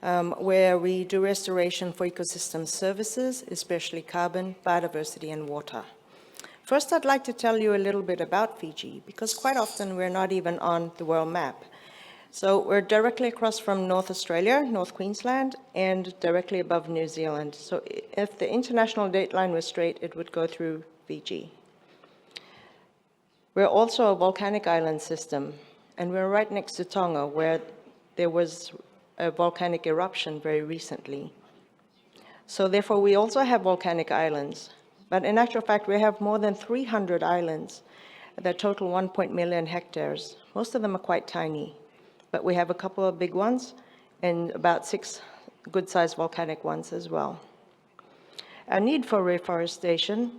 where we do restoration for ecosystem services, especially carbon, biodiversity, and water. First, I'd like to tell you a little bit about Fiji, because quite often we're not even on the world map. So we're directly across from North Australia, North Queensland, and directly above New Zealand. So if the international date line was straight, it would go through Fiji. We're also a volcanic island system, and we're right next to Tonga, where there was a volcanic eruption very recently. So therefore, we also have volcanic islands. But in actual fact, we have more than 300 islands that total 1 million hectares. Most of them are quite tiny, but we have a couple of big ones and about 6 good-sized volcanic ones as well. Our need for reforestation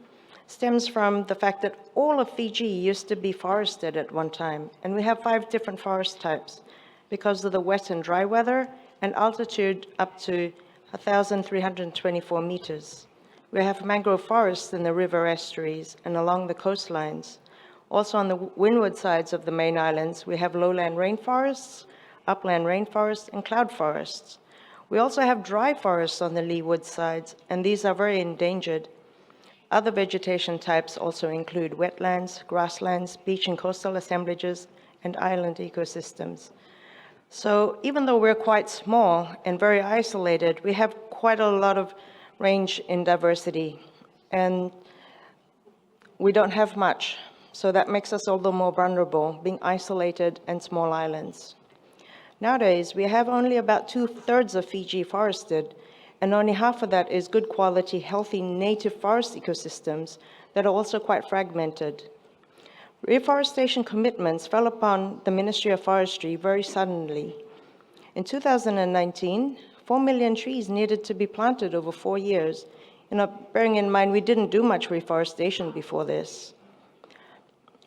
stems from the fact that all of Fiji used to be forested at one time, and we have 5 different forest types because of the wet and dry weather and altitude up to 1,324 meters. We have mangrove forests in the river estuaries and along the coastlines. Also on the windward sides of the main islands, we have lowland rainforests, upland rainforests, and cloud forests. We also have dry forests on the leeward sides, and these are very endangered. Other vegetation types also include wetlands, grasslands, beach and coastal assemblages, and island ecosystems. So even though we're quite small and very isolated, we have quite a lot of range in diversity, and we don't have much. So that makes us all the more vulnerable, being isolated and small islands. Nowadays, we have only about 2/3 of Fiji forested, and only half of that is good quality, healthy native forest ecosystems that are also quite fragmented. Reforestation commitments fell upon the Ministry of Forestry very suddenly. In 2019, 4 million trees needed to be planted over 4 years. Bearing in mind, we didn't do much reforestation before this.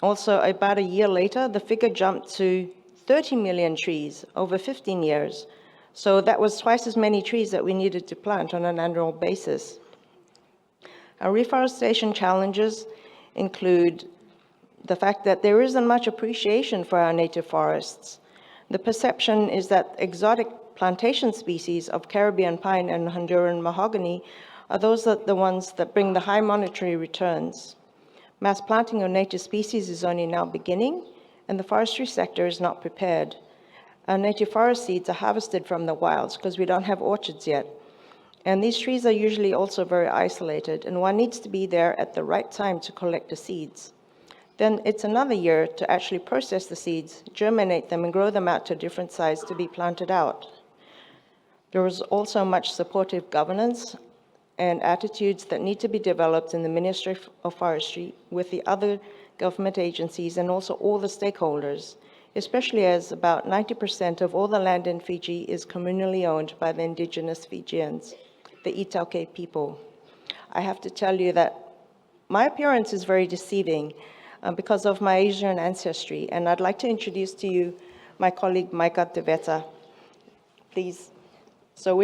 Also, about a year later, the figure jumped to 30 million trees over 15 years. So that was twice as many trees that we needed to plant on an annual basis. Our reforestation challenges include the fact that there isn't much appreciation for our native forests. The perception is that exotic plantation species of Caribbean pine and Honduran mahogany are the ones that bring the high monetary returns. Mass planting of native species is only now beginning, and the forestry sector is not prepared. Our native forest seeds are harvested from the wilds because we don't have orchards yet. And these trees are usually also very isolated, and one needs to be there at the right time to collect the seeds. Then it's another year to actually process the seeds, germinate them, and grow them out to a different size to be planted out. There is also much supportive governance and attitudes that need to be developed in the Ministry of Forestry with the other government agencies and also all the stakeholders, especially as about 90% of all the land in Fiji is communally owned by the indigenous Fijians, the Itauke people. I have to tell you that my appearance is very deceiving because of my Asian ancestry, and I'd like to introduce to you my colleague Maika Teveta, please. So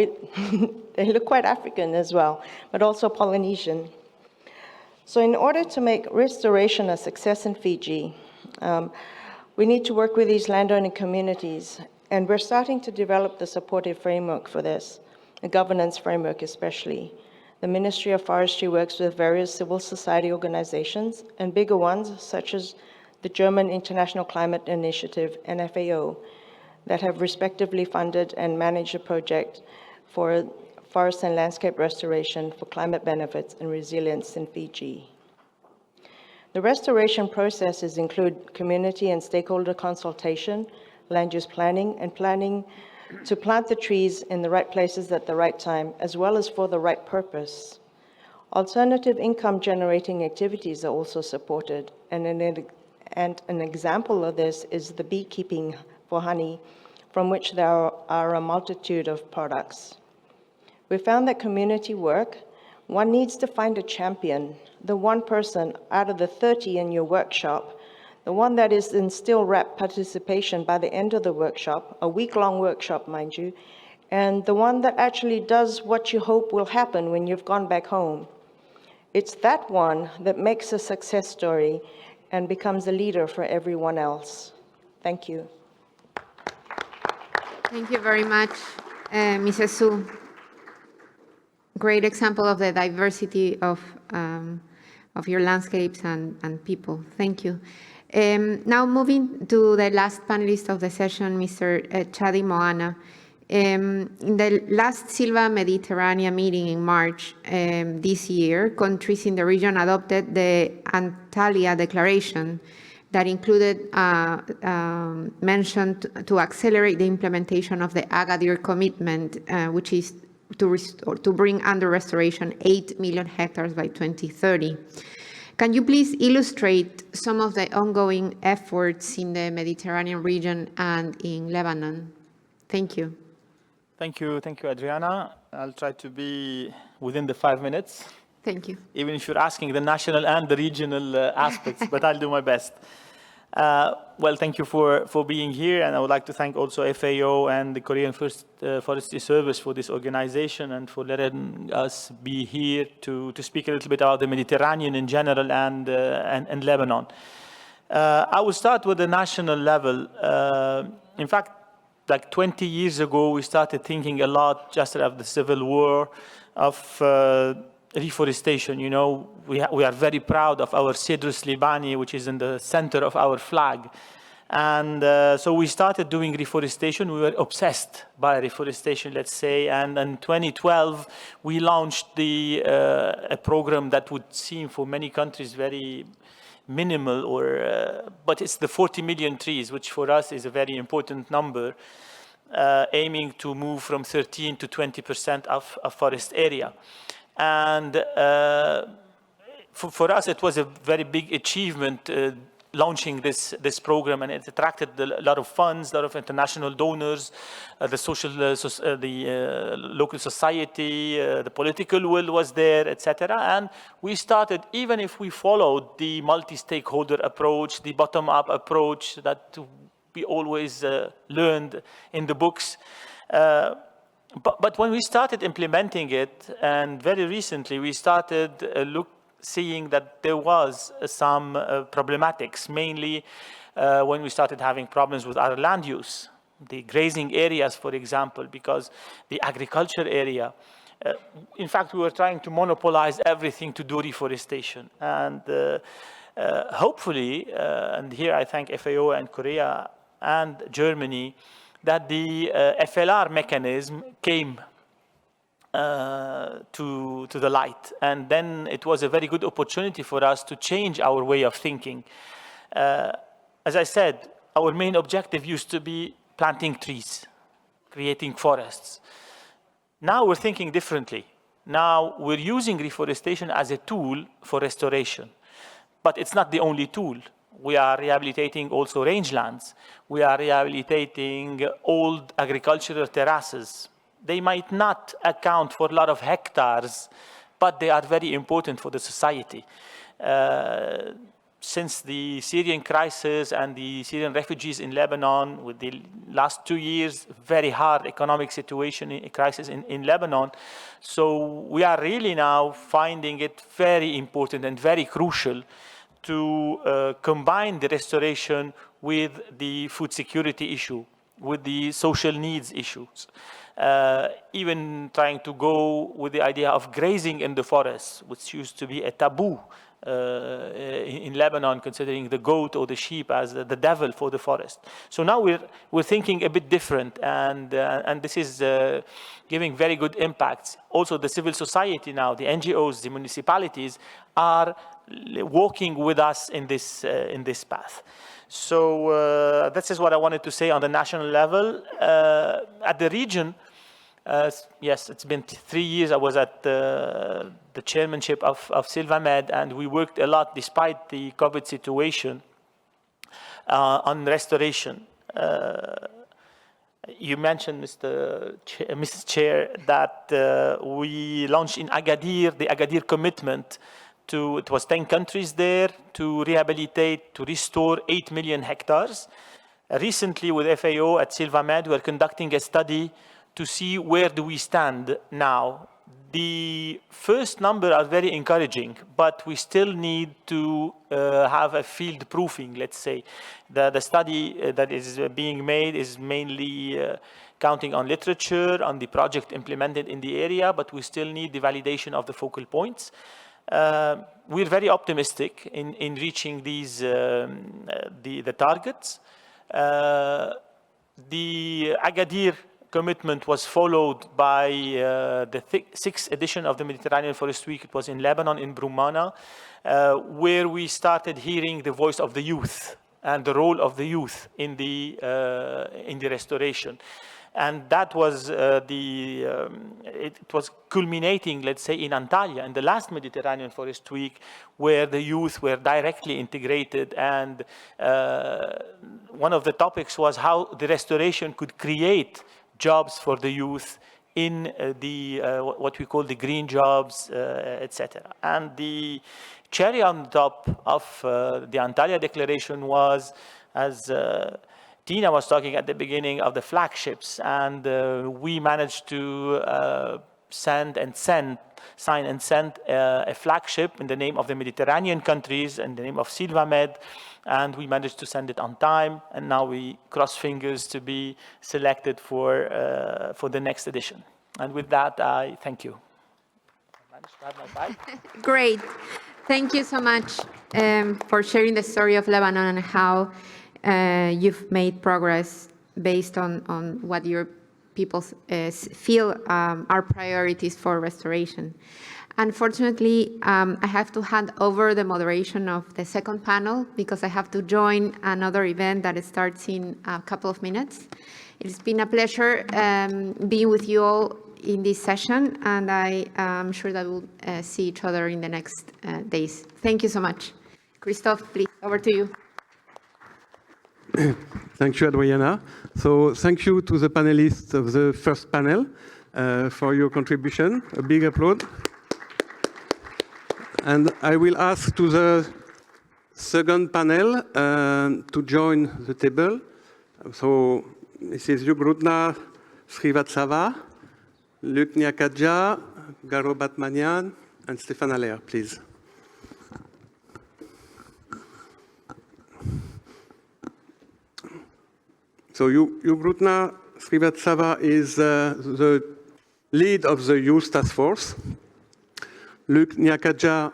they look quite African as well, but also Polynesian. So in order to make restoration a success in Fiji, we need to work with these landowning communities, and we're starting to develop the supportive framework for this, the governance framework especially. The Ministry of Forestry works with various civil society organizations and bigger ones such as the German International Climate Initiative, NFAO, that have respectively funded and managed a project for forest and landscape restoration for climate benefits and resilience in Fiji. The restoration processes include community and stakeholder consultation, land use planning, and planning to plant the trees in the right places at the right time, as well as for the right purpose. Alternative income generating activities are also supported, and an example of this is the beekeeping for honey, from which there are a multitude of products. We found that community work, one needs to find a champion, the one person out of the 30 in your workshop, the one that is in still rep participation by the end of the workshop, a week-long workshop, mind you, and the one that actually does what you hope will happen when you've gone back home. It's that one that makes a success story and becomes a leader for everyone else. Thank you. Thank you very much, Mrs. Su. Great example of the diversity of your landscapes and people. Thank you. Now moving to the last panelist of the session, Mr. Chadi Moana. In the last Silva Mediterranean meeting in March this year, countries in the region adopted the Antalya Declaration that included mention to accelerate the implementation of the Agadir Commitment, which is to bring under restoration 8 million hectares by 2030. Can you please illustrate some of the ongoing efforts in the Mediterranean region and in Lebanon? Thank you. Thank you, Adriana. I'll try to be within the 5 minutes. Thank you. Even if you're asking the national and the regional aspects, but I'll do my best. Well, thank you for being here, and I would like to thank also FAO and the Korean Forestry Service for this organization and for letting us be here to speak a little bit about the Mediterranean in general and Lebanon. I will start with the national level. In fact, like 20 years ago, we started thinking a lot just after the civil war of reforestation. You know, we are very proud of our Cedrus libani, which is in the center of our flag. And so we started doing reforestation. We were obsessed by reforestation, let's say. And in 2012, we launched a program that would seem for many countries very minimal, but it's the 40 million trees, which for us is a very important number, aiming to move from 13 to 20% of forest area. And for us, it was a very big achievement launching this program, and it attracted a lot of funds, a lot of international donors, the local society, the political will was there, etc. And we started, even if we followed the multi-stakeholder approach, the bottom-up approach that we always learned in the books. But when we started implementing it, and very recently we started seeing that there was some problematics, mainly when we started having problems with our land use, the grazing areas, for example, because the agriculture area, in fact, we were trying to monopolize everything to do reforestation. And hopefully, and here I thank FAO and Korea and Germany, that the FLR mechanism came to the light. And then it was a very good opportunity for us to change our way of thinking. As I said, our main objective used to be planting trees, creating forests. Now we're thinking differently. Now we're using reforestation as a tool for restoration. But it's not the only tool. We are rehabilitating also rangelands. We are rehabilitating old agricultural terraces. They might not account for a lot of hectares, but they are very important for the society. Since the Syrian crisis and the Syrian refugees in Lebanon, with the last 2 years, very hard economic situation, crisis in Lebanon. So we are really now finding it very important and very crucial to combine the restoration with the food security issue, with the social needs issues. Even trying to go with the idea of grazing in the forest, which used to be a taboo in Lebanon, considering the goat or the sheep as the devil for the forest. So now we're thinking a bit different, and this is giving very good impacts. Also, the civil society now, the NGOs, the municipalities are walking with us in this path. So this is what I wanted to say on the national level. At the region, yes, it's been 3 years I was at the chairmanship of Silvamed, and we worked a lot despite the COVID situation on restoration. You mentioned, Mrs. Chair, that we launched in Agadir, the Agadir commitment to, it was 10 countries there, to rehabilitate, to restore 8 million hectares. Recently with FAO at Silvamed, we are conducting a study to see where do we stand now. The first number are very encouraging, but we still need to have a field proofing, let's say. The study that is being made is mainly counting on literature, on the project implemented in the area, but we still need the validation of the focal points. We're very optimistic in reaching these the targets. The Agadir commitment was followed by the 6th edition of the Mediterranean Forest Week. It was in Lebanon, in Brumana, where we started hearing the voice of the youth and the role of the youth in the restoration. And that was it was culminating, let's say, in Antalya, in the last Mediterranean Forest Week, where the youth were directly integrated. And one of the topics was how the restoration could create jobs for the youth in what we call the green jobs, etc. And the cherry on top of the Antalya Declaration was, as Tina was talking at the beginning, of the flagships, and we managed to sign and send a flagship in the name of the Mediterranean countries, in the name of Silvamed, and we managed to send it on time, and now we cross fingers to be selected for the next edition. And with that, I thank you. I managed to have my bike. Great. Thank you so much for sharing the story of Lebanon and how you've made progress based on what your people feel are priorities for restoration. Unfortunately, I have to hand over the moderation of the second panel because I have to join another event that starts in a couple of minutes. It's been a pleasure being with you all in this session, and I am sure that we'll see each other in the next days. Thank you so much. Christophe, please, over to you. Thank you, Adriana. So thank you to the panelists of the first panel for your contribution. A big applause. And I will ask to the second panel to join the table. So this is Hugh Grutner, Srivatsava, Luc Nyakaja, Garo Batmanian, and Stéphane Allaire, please. So Hugh Grutner, Srivatsava is the lead of the Youth Task Force. Luc Nyakaja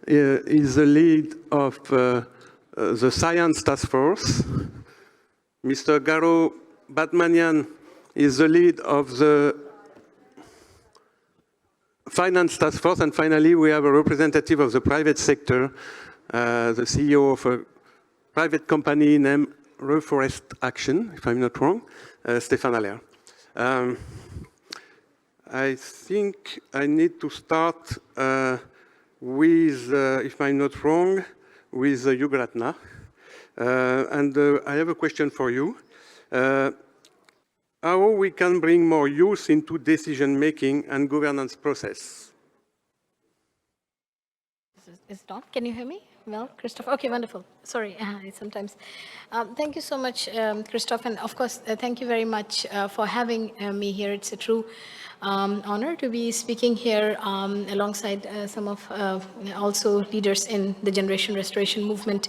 is the lead of the Science Task Force. Mr. Garo Batmanian is the lead of the Finance Task Force. And finally, we have a representative of the private sector, the CEO of a private company named Reforest Action, if I'm not wrong, Stéphane Allaire. I think I need to start with, if I'm not wrong, with Hugh Grutner. And I have a question for you. How we can bring more youth into decision-making and governance process? Is it on? Can you hear me? Well, Christophe. Okay, wonderful. Sorry, sometimes. Thank you so much, Christophe, and of course, thank you very much for having me here. It's a true honor to be speaking here alongside some of also leaders in the Generation Restoration movement.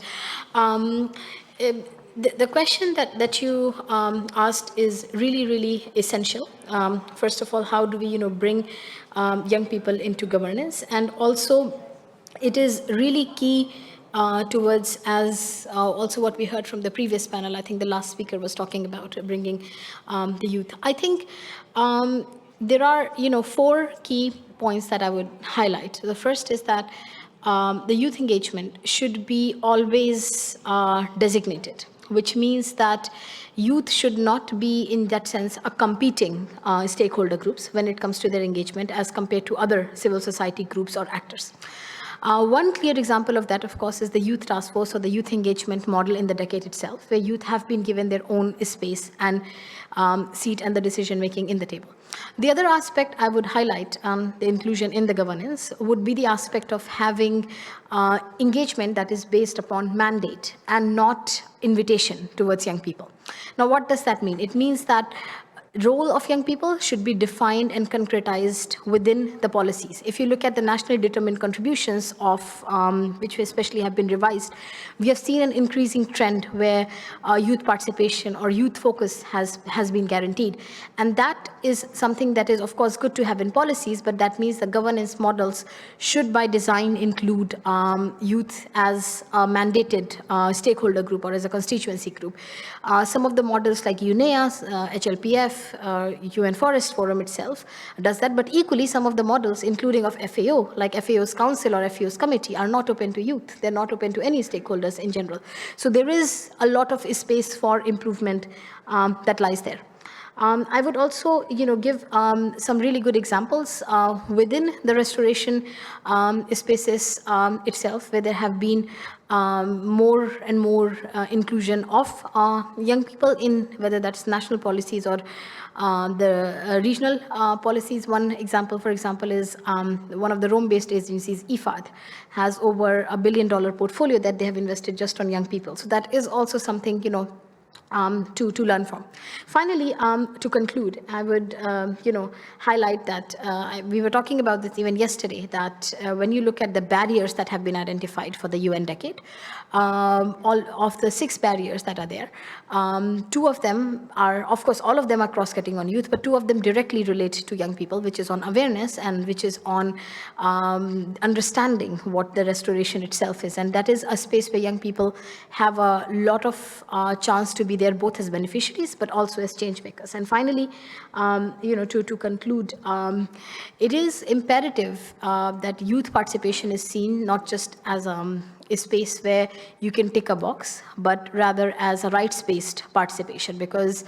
The question that you asked is really, really essential. First of all, how do we, bring young people into governance, and also it is really key towards, as also what we heard from the previous panel. I think the last speaker was talking about bringing the youth. I think there are, 4 key points that I would highlight. The first is that the youth engagement should be always designated, which means that youth should not be, in that sense, a competing stakeholder groups when it comes to their engagement as compared to other civil society groups or actors. One clear example of that, of course, is the Youth Task Force or the youth engagement model in the decade itself, where youth have been given their own space and seat and the decision-making in the table. The other aspect I would highlight, the inclusion in the governance, would be the aspect of having engagement that is based upon mandate and not invitation towards young people. Now, what does that mean? It means that role of young people should be defined and concretized within the policies. If you look at the nationally determined contributions of, which especially have been revised, we have seen an increasing trend where youth participation or youth focus has been guaranteed. And that is something that is, of course, good to have in policies, but that means the governance models should by design include youth as a mandated stakeholder group or as a constituency group. Some of the models like UNEA, HLPF, UN Forest Forum itself does that, but equally some of the models, including of FAO, like FAO's Council or FAO's Committee, are not open to youth. They're not open to any stakeholders in general. So there is a lot of space for improvement that lies there. I would also, give some really good examples within the restoration spaces itself, where there have been more and more inclusion of young people in whether that's national policies or the regional policies. One example, for example, is one of the Rome-based agencies, IFAD, has over $1 billion portfolio that they have invested just on young people. So that is also something, to learn from. Finally, to conclude, I would, highlight that we were talking about this even yesterday, that when you look at the barriers that have been identified for the UN decade, all of the 6 barriers that are there, 2 of them are, of course, all of them are cross-cutting on youth, but 2 of them directly relate to young people, which is on awareness and which is on understanding what the restoration itself is. And that is a space where young people have a lot of chance to be there both as beneficiaries but also as change makers. And finally, to conclude, it is imperative that youth participation is seen not just as a space where you can tick a box, but rather as a rights-based participation, because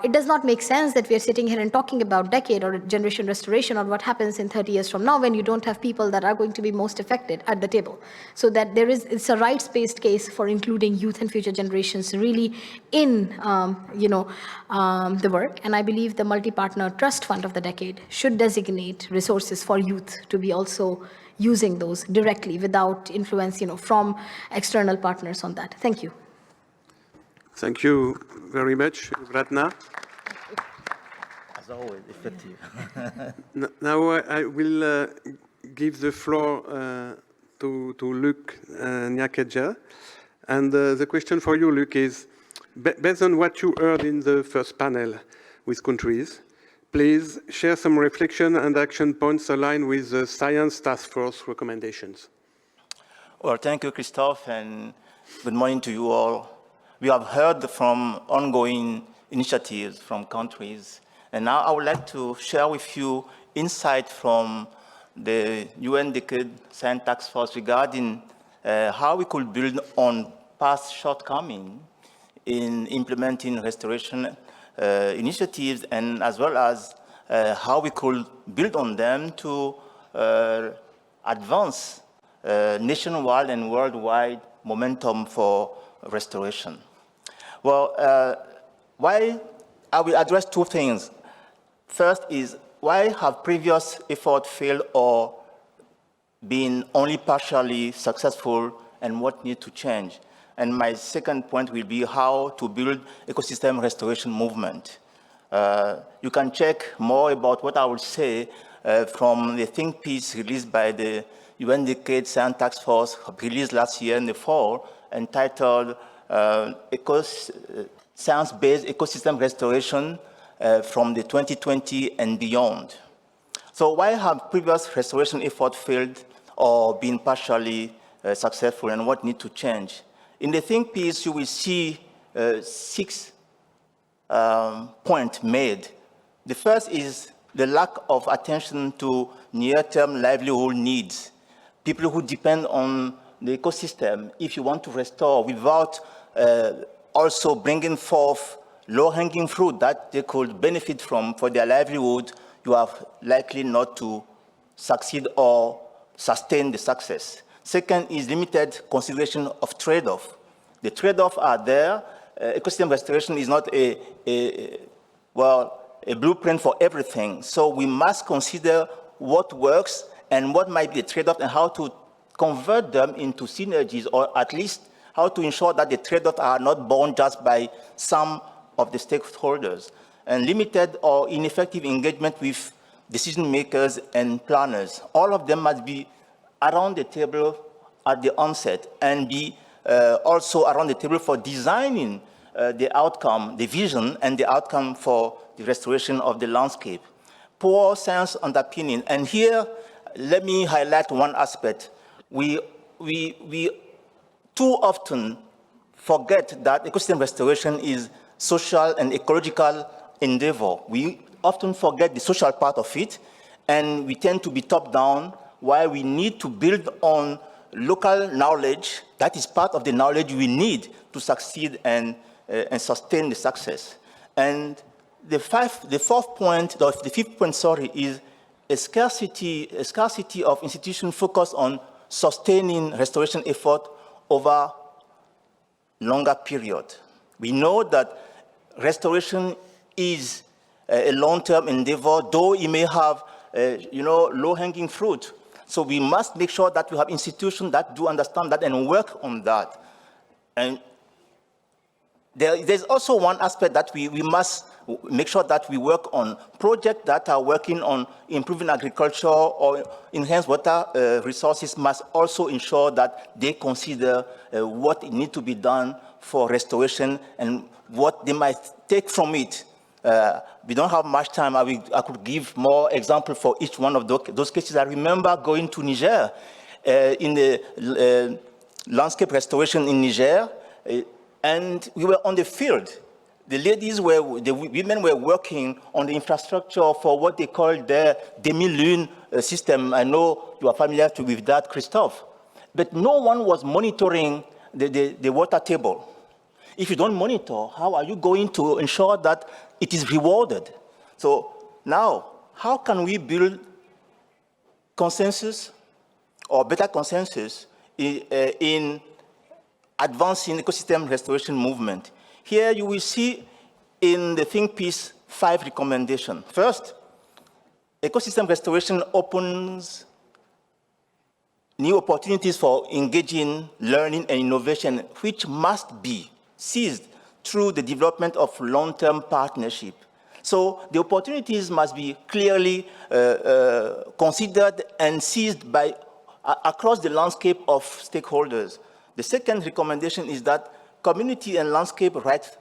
it does not make sense that we are sitting here and talking about decade or generation restoration or what happens in 30 years from now when you don't have people that are going to be most affected at the table. So that it's a rights-based case for including youth and future generations really in, the work. And I believe the multi-partner trust fund of the decade should designate resources for youth to be also using those directly without influence, from external partners on that. Thank you. Thank you very much, Ratna. As always, effective. Now I will give the floor to Luc Nyakedja. And the question for you, Luc, is based on what you heard in the first panel with countries, please share some reflection and action points aligned with the Science Task Force recommendations. Well, thank you, Christophe, and good morning to you all. We have heard from ongoing initiatives from countries, and now I would like to share with you insight from the UN Decade Science Task Force regarding how we could build on past shortcomings in implementing restoration initiatives, and as well as how we could build on them to advance nationwide and worldwide momentum for restoration. Well, why I will address 2 things. First is, why have previous efforts failed or been only partially successful, and what needs to change? And my second point will be how to build ecosystem restoration movement. You can check more about what I will say from the think piece released by the UN Decade Science Task Force, released last year in the fall, entitled Science-Based Ecosystem Restoration from the 2020 and Beyond. So why have previous restoration efforts failed or been partially successful, and what needs to change? In the think piece, you will see 6 points made. The first is the lack of attention to near-term livelihood needs. people who depend on the ecosystem, if you want to restore without also bringing forth low-hanging fruit that they could benefit from for their livelihood, you are likely not to succeed or sustain the success. Second is limited consideration of trade-off. The trade-offs are there. Ecosystem restoration is not a blueprint for everything. So we must consider what works and what might be the trade-off and how to convert them into synergies, or at least how to ensure that the trade-offs are not borne just by some of the stakeholders. And limited or ineffective engagement with decision makers and planners. All of them must be around the table at the onset and be also around the table for designing the outcome, the vision, and the outcome for the restoration of the landscape. Poor science underpinning. And here, let me highlight one aspect. We too often forget that ecosystem restoration is social and ecological endeavor. We often forget the social part of it, and we tend to be top-down, while we need to build on local knowledge. That is part of the knowledge we need to succeed and sustain the success. And the fifth point, is a scarcity of institutions focused on sustaining restoration effort over longer period. We know that restoration is a long-term endeavor, though it may have, low-hanging fruit. So we must make sure that we have institutions that do understand that and work on that. And there's also one aspect that we must make sure that we work on. Projects that are working on improving agriculture or enhance water resources must also ensure that they consider what needs to be done for restoration and what they might take from it. We don't have much time. I could give more examples for each one of those cases. I remember going to Niger in the landscape restoration in Niger, and we were on the field. The women were working on the infrastructure for what they call their demi-lune system. I know you are familiar with that, Christophe. But no one was monitoring the water table. If you don't monitor, how are you going to ensure that it is rewarded? So now, how can we build consensus or better consensus in advancing ecosystem restoration movement? Here you will see in the think piece 5 recommendations. First, ecosystem restoration opens new opportunities for engaging, learning, and innovation, which must be seized through the development of long-term partnership. So the opportunities must be clearly considered and seized by across the landscape of stakeholders. The second recommendation is that community and landscape right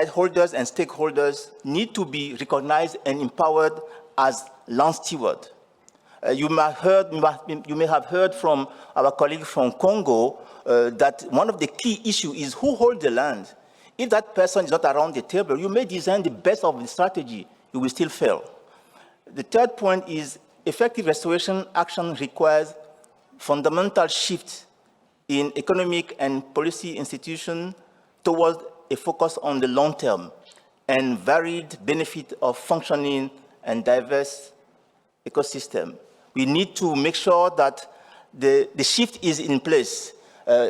holders and stakeholders need to be recognized and empowered as land stewards. You may have heard from our colleague from Congo that one of the key issues is who holds the land. If that person is not around the table, you may design the best of the strategy, you will still fail. The third point is effective restoration action requires fundamental shift in economic and policy institutions towards a focus on the long term and varied benefit of functioning and diverse ecosystem. We need to make sure that the shift is in place.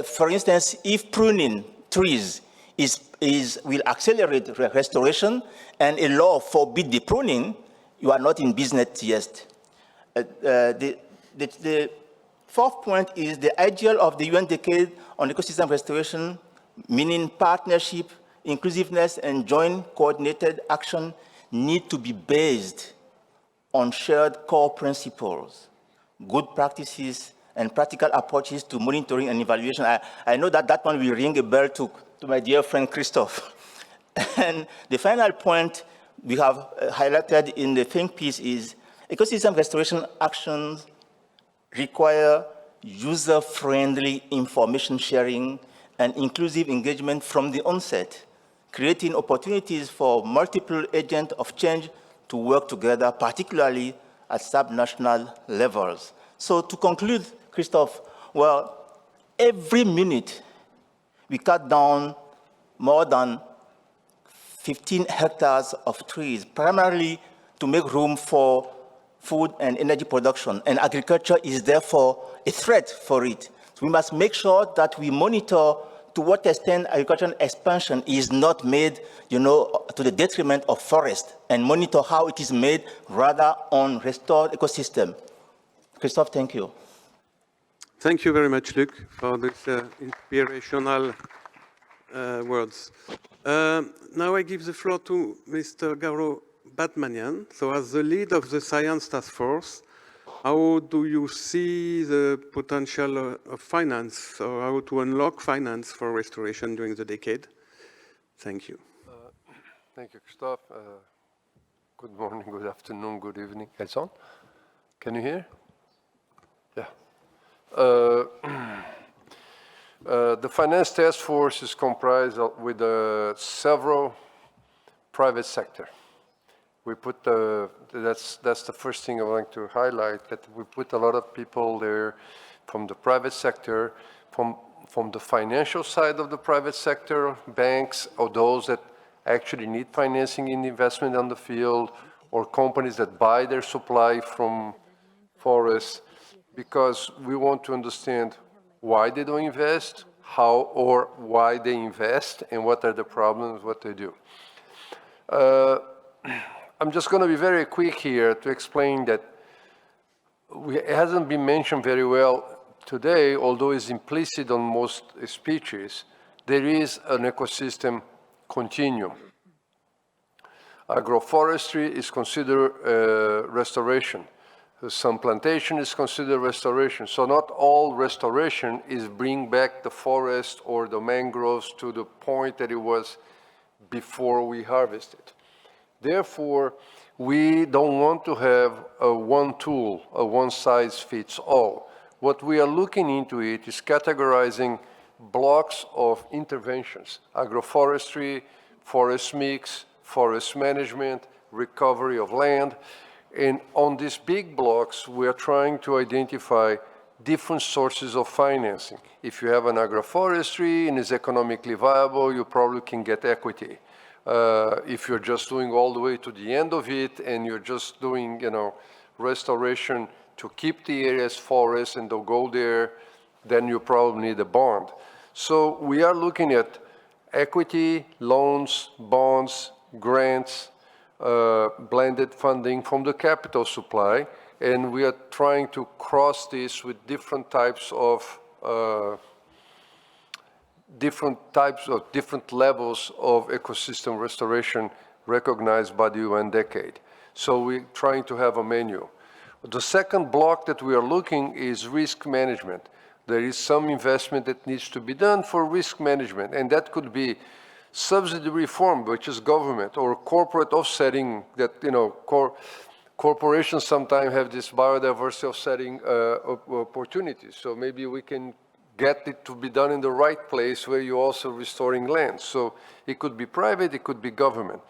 For instance, if pruning trees will accelerate restoration and a law forbid the pruning, you are not in business yet. The fourth point is the ideal of the UN Decade on Ecosystem Restoration, meaning partnership, inclusiveness, and joint coordinated action need to be based on shared core principles, good practices, and practical approaches to monitoring and evaluation. I know that one will ring a bell to my dear friend Christophe. And the final point we have highlighted in the think piece is ecosystem restoration actions require user-friendly information sharing and inclusive engagement from the onset, creating opportunities for multiple agents of change to work together, particularly at subnational levels. So to conclude, Christophe, well, every minute we cut down more than 15 hectares of trees, primarily to make room for food and energy production, and agriculture is therefore a threat for it. So we must make sure that we monitor to what extent agricultural expansion is not made, to the detriment of forest, and monitor how it is made rather on restored ecosystem. Christophe, thank you. Thank you very much, Luc, for these inspirational words. Now I give the floor to Mr. Gaurav Batmanian. So as the lead of the Science Task Force, how do you see the potential of finance, or how to unlock finance for restoration during the decade? Thank you. Thank you, Christophe. Good morning, good afternoon, good evening. It's on? Can you hear? Yeah. The Finance Task Force is comprised of, with several private sector. We put that's the first thing I would like to highlight, that we put a lot of people there from the private sector, from the financial side of the private sector, banks, or those that actually need financing in investment on the field, or companies that buy their supply from forests, because we want to understand why they don't invest, how or why they invest, and what are the problems, what they do. I'm just going to be very quick here to explain that it hasn't been mentioned very well today, although it's implicit on most speeches. There is an ecosystem continuum. Agroforestry is considered restoration. Some plantation is considered restoration. So not all restoration is bring back the forest or the mangroves to the point that it was before we harvested. Therefore, we don't want to have a one tool, a one-size-fits-all. What we are looking into it is categorizing blocks of interventions: agroforestry, forest mix, forest management, recovery of land. And on these big blocks, we are trying to identify different sources of financing. If you have an agroforestry and is economically viable, you probably can get equity. If you're just doing all the way to the end of it and you're just doing, restoration to keep the areas forest and they'll go there, then you probably need a bond. So we are looking at equity, loans, bonds, grants, blended funding from the capital supply, and we are trying to cross this with different levels of ecosystem restoration recognized by the UN Decade. So we're trying to have a menu. The second block that we are looking is risk management. There is some investment that needs to be done for risk management, and that could be subsidy reform, which is government, or corporate offsetting that, corporations sometimes have this biodiversity offsetting opportunities. So maybe we can get it to be done in the right place where you're also restoring land. So it could be private, it could be government.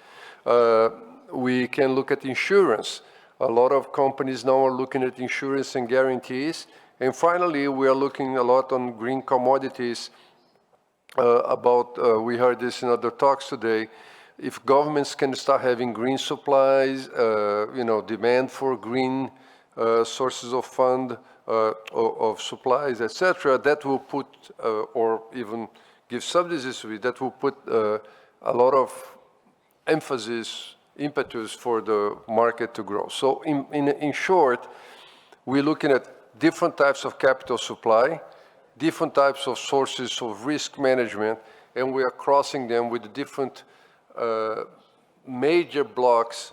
We can look at insurance. A lot of companies now are looking at insurance and guarantees. And finally, we are looking a lot on green commodities. We heard this in other talks today. If governments can start having green supplies, demand for green sources of fund, of supplies, etc., that will put, or even give subsidies to it, that will put a lot of impetus for the market to grow. So in short, we're looking at different types of capital supply, different types of sources of risk management, and we are crossing them with different major blocks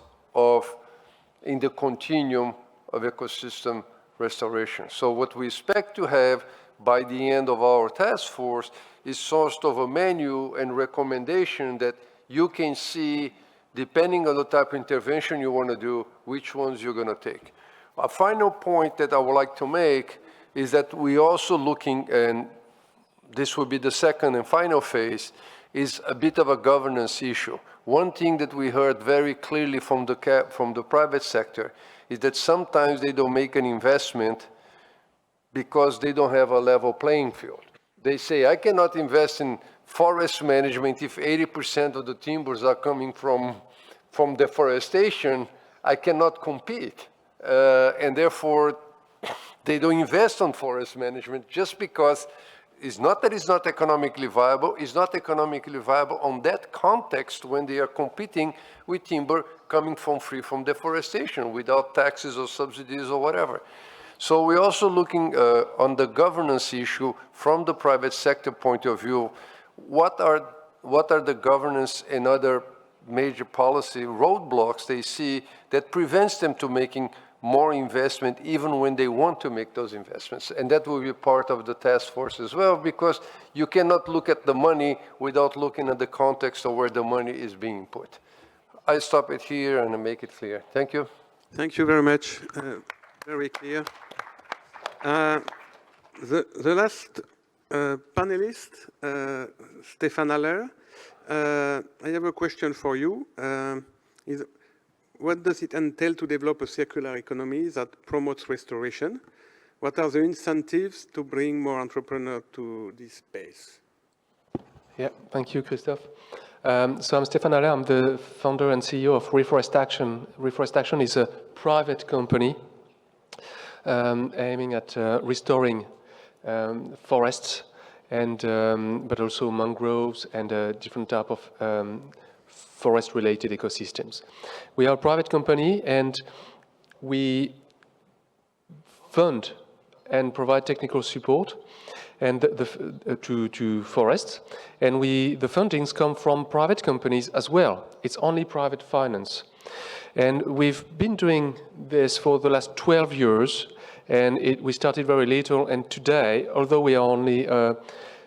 in the continuum of ecosystem restoration. So what we expect to have by the end of our task force is sort of a menu and recommendation that you can see, depending on the type of intervention you want to do, which ones you're going to take. A final point that I would like to make is that we're also looking, and this will be the second and final phase, is a bit of a governance issue. One thing that we heard very clearly from the private sector is that sometimes they don't make an investment because they don't have a level playing field. They say, I cannot invest in forest management if 80% of the timbers are coming from deforestation. I cannot compete. And therefore, they don't invest on forest management just because it's not that it's not economically viable, it's not economically viable on that context when they are competing with timber coming from deforestation without taxes or subsidies or whatever. So we're also looking on the governance issue from the private sector point of view. What are the governance and other major policy roadblocks they see that prevents them to making more investment even when they want to make those investments? And that will be part of the task force as well, because you cannot look at the money without looking at the context of where the money is being put. I stop it here and make it clear. Thank you. Thank you very much. Very clear. The last panelist, Stéphane Haller, I have a question for you. What does it entail to develop a circular economy that promotes restoration? What are the incentives to bring more entrepreneurs to this space? Yeah, thank you, Christophe. So I'm Stéphane Haller. I'm the founder and CEO of Reforest Action. Reforest Action is a private company aiming at restoring forests and but also mangroves and different type of forest-related ecosystems. We are a private company and we fund and provide technical support and to forests, and the fundings come from private companies as well. It's only private finance, and we've been doing this for the last 12 years, and we started very little, and today, although we are only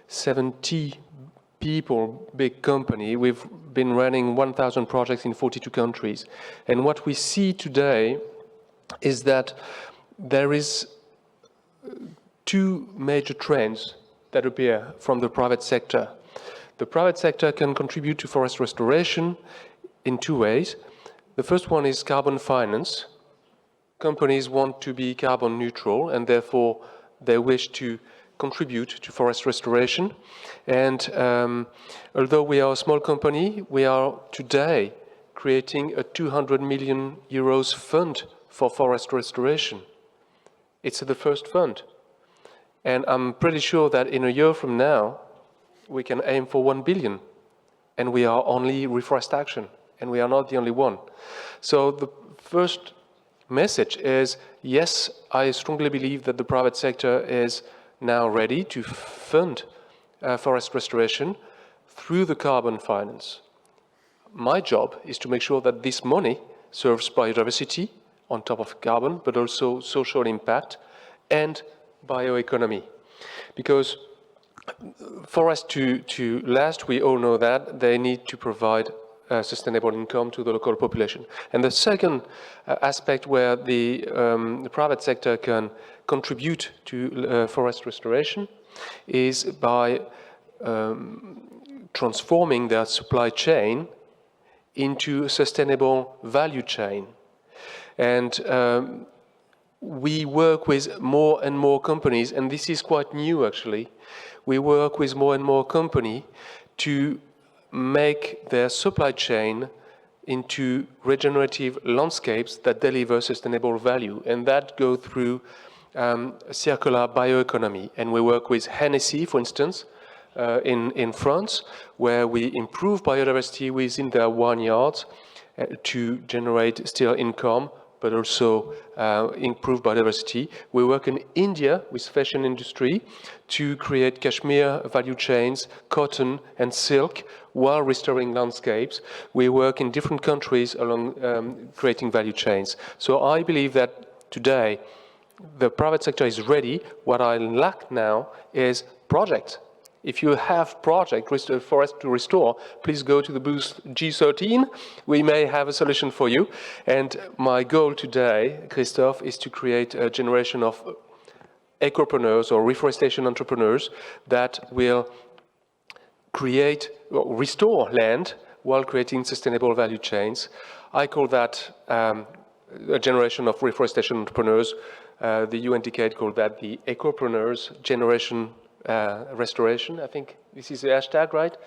70 people big company, we've been running 1,000 projects in 42 countries. And what we see today is that there is two major trends that appear from the private sector. The private sector can contribute to forest restoration in two ways. The first one is carbon finance. Companies want to be carbon neutral and therefore they wish to contribute to forest restoration. And although we are a small company, we are today creating a 200 million euros fund for forest restoration. It's the first fund. And I'm pretty sure that in a year from now, we can aim for 1 billion. And we are only Reforest Action, and we are not the only one. So the first message is, yes, I strongly believe that the private sector is now ready to fund forest restoration through the carbon finance. My job is to make sure that this money serves biodiversity on top of carbon, but also social impact and bioeconomy. Because forests to last, we all know that they need to provide sustainable income to the local population. And the second aspect where the private sector can contribute to forest restoration is by transforming their supply chain into a sustainable value chain. And we work with more and more companies, and this is quite new actually. We work with more and more companies to make their supply chain into regenerative landscapes that deliver sustainable value, and that go through circular bioeconomy. And we work with Hennessy, for instance, in France, where we improve biodiversity within their vineyards to generate still income, but also improve biodiversity. We work in India with fashion industry to create cashmere value chains, cotton and silk, while restoring landscapes. We work in different countries along creating value chains. So I believe that today the private sector is ready. What I lack now is projects. If you have project forest to restore, please go to the booth G13. We may have a solution for you. And my goal today, Christophe, is to create a generation of ecopreneurs or reforestation entrepreneurs that will create, restore land while creating sustainable value chains. I call that a generation of reforestation entrepreneurs. The UN Decade called that the Ecopreneurs Generation Restoration. I think this is the hashtag, right?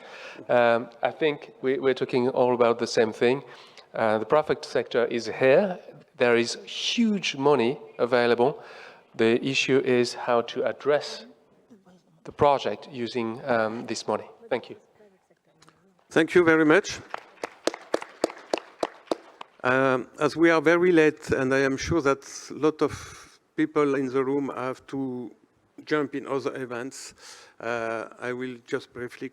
I think we're talking all about the same thing. The private sector is here. There is huge money available. The issue is how to address the project using this money. Thank you. Thank you very much. As we are very late, and I am sure that a lot of people in the room have to jump in other events, I will just briefly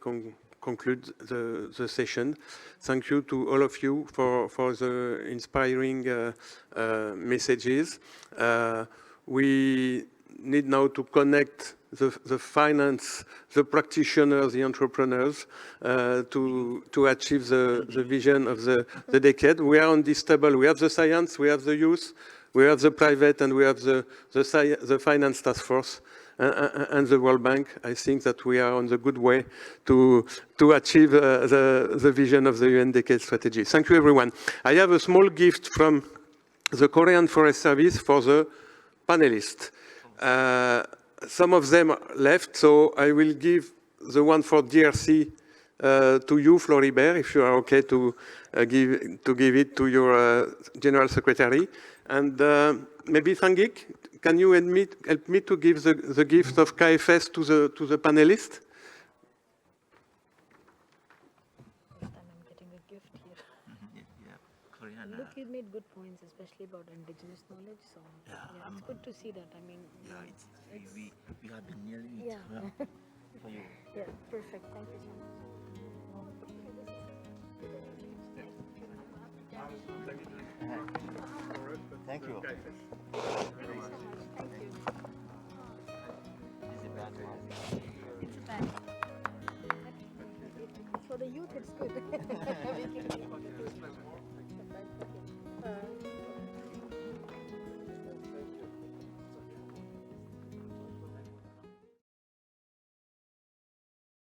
conclude the session. Thank you to all of you for the inspiring messages. We need now to connect the finance, the practitioners, the entrepreneurs, to achieve the vision of the decade. We are on this table. We have the science, we have the youth, we have the private, and we have the finance task force and the World Bank. I think that we are on the good way to achieve the vision of the UN Decade Strategy. Thank you, everyone. I have a small gift from the Korean Forest Service for the panelists. Some of them left, so I will give the one for DRC to you, Floribert, if you are okay to give it to your General Secretary. And maybe Sangik, can you help me to give the gift of KFS to the panelists? Look, you made good points, especially about indigenous knowledge. So it's good to see that. I mean, we have been nearly for you. Yeah, perfect. Thank you so much. Thank you.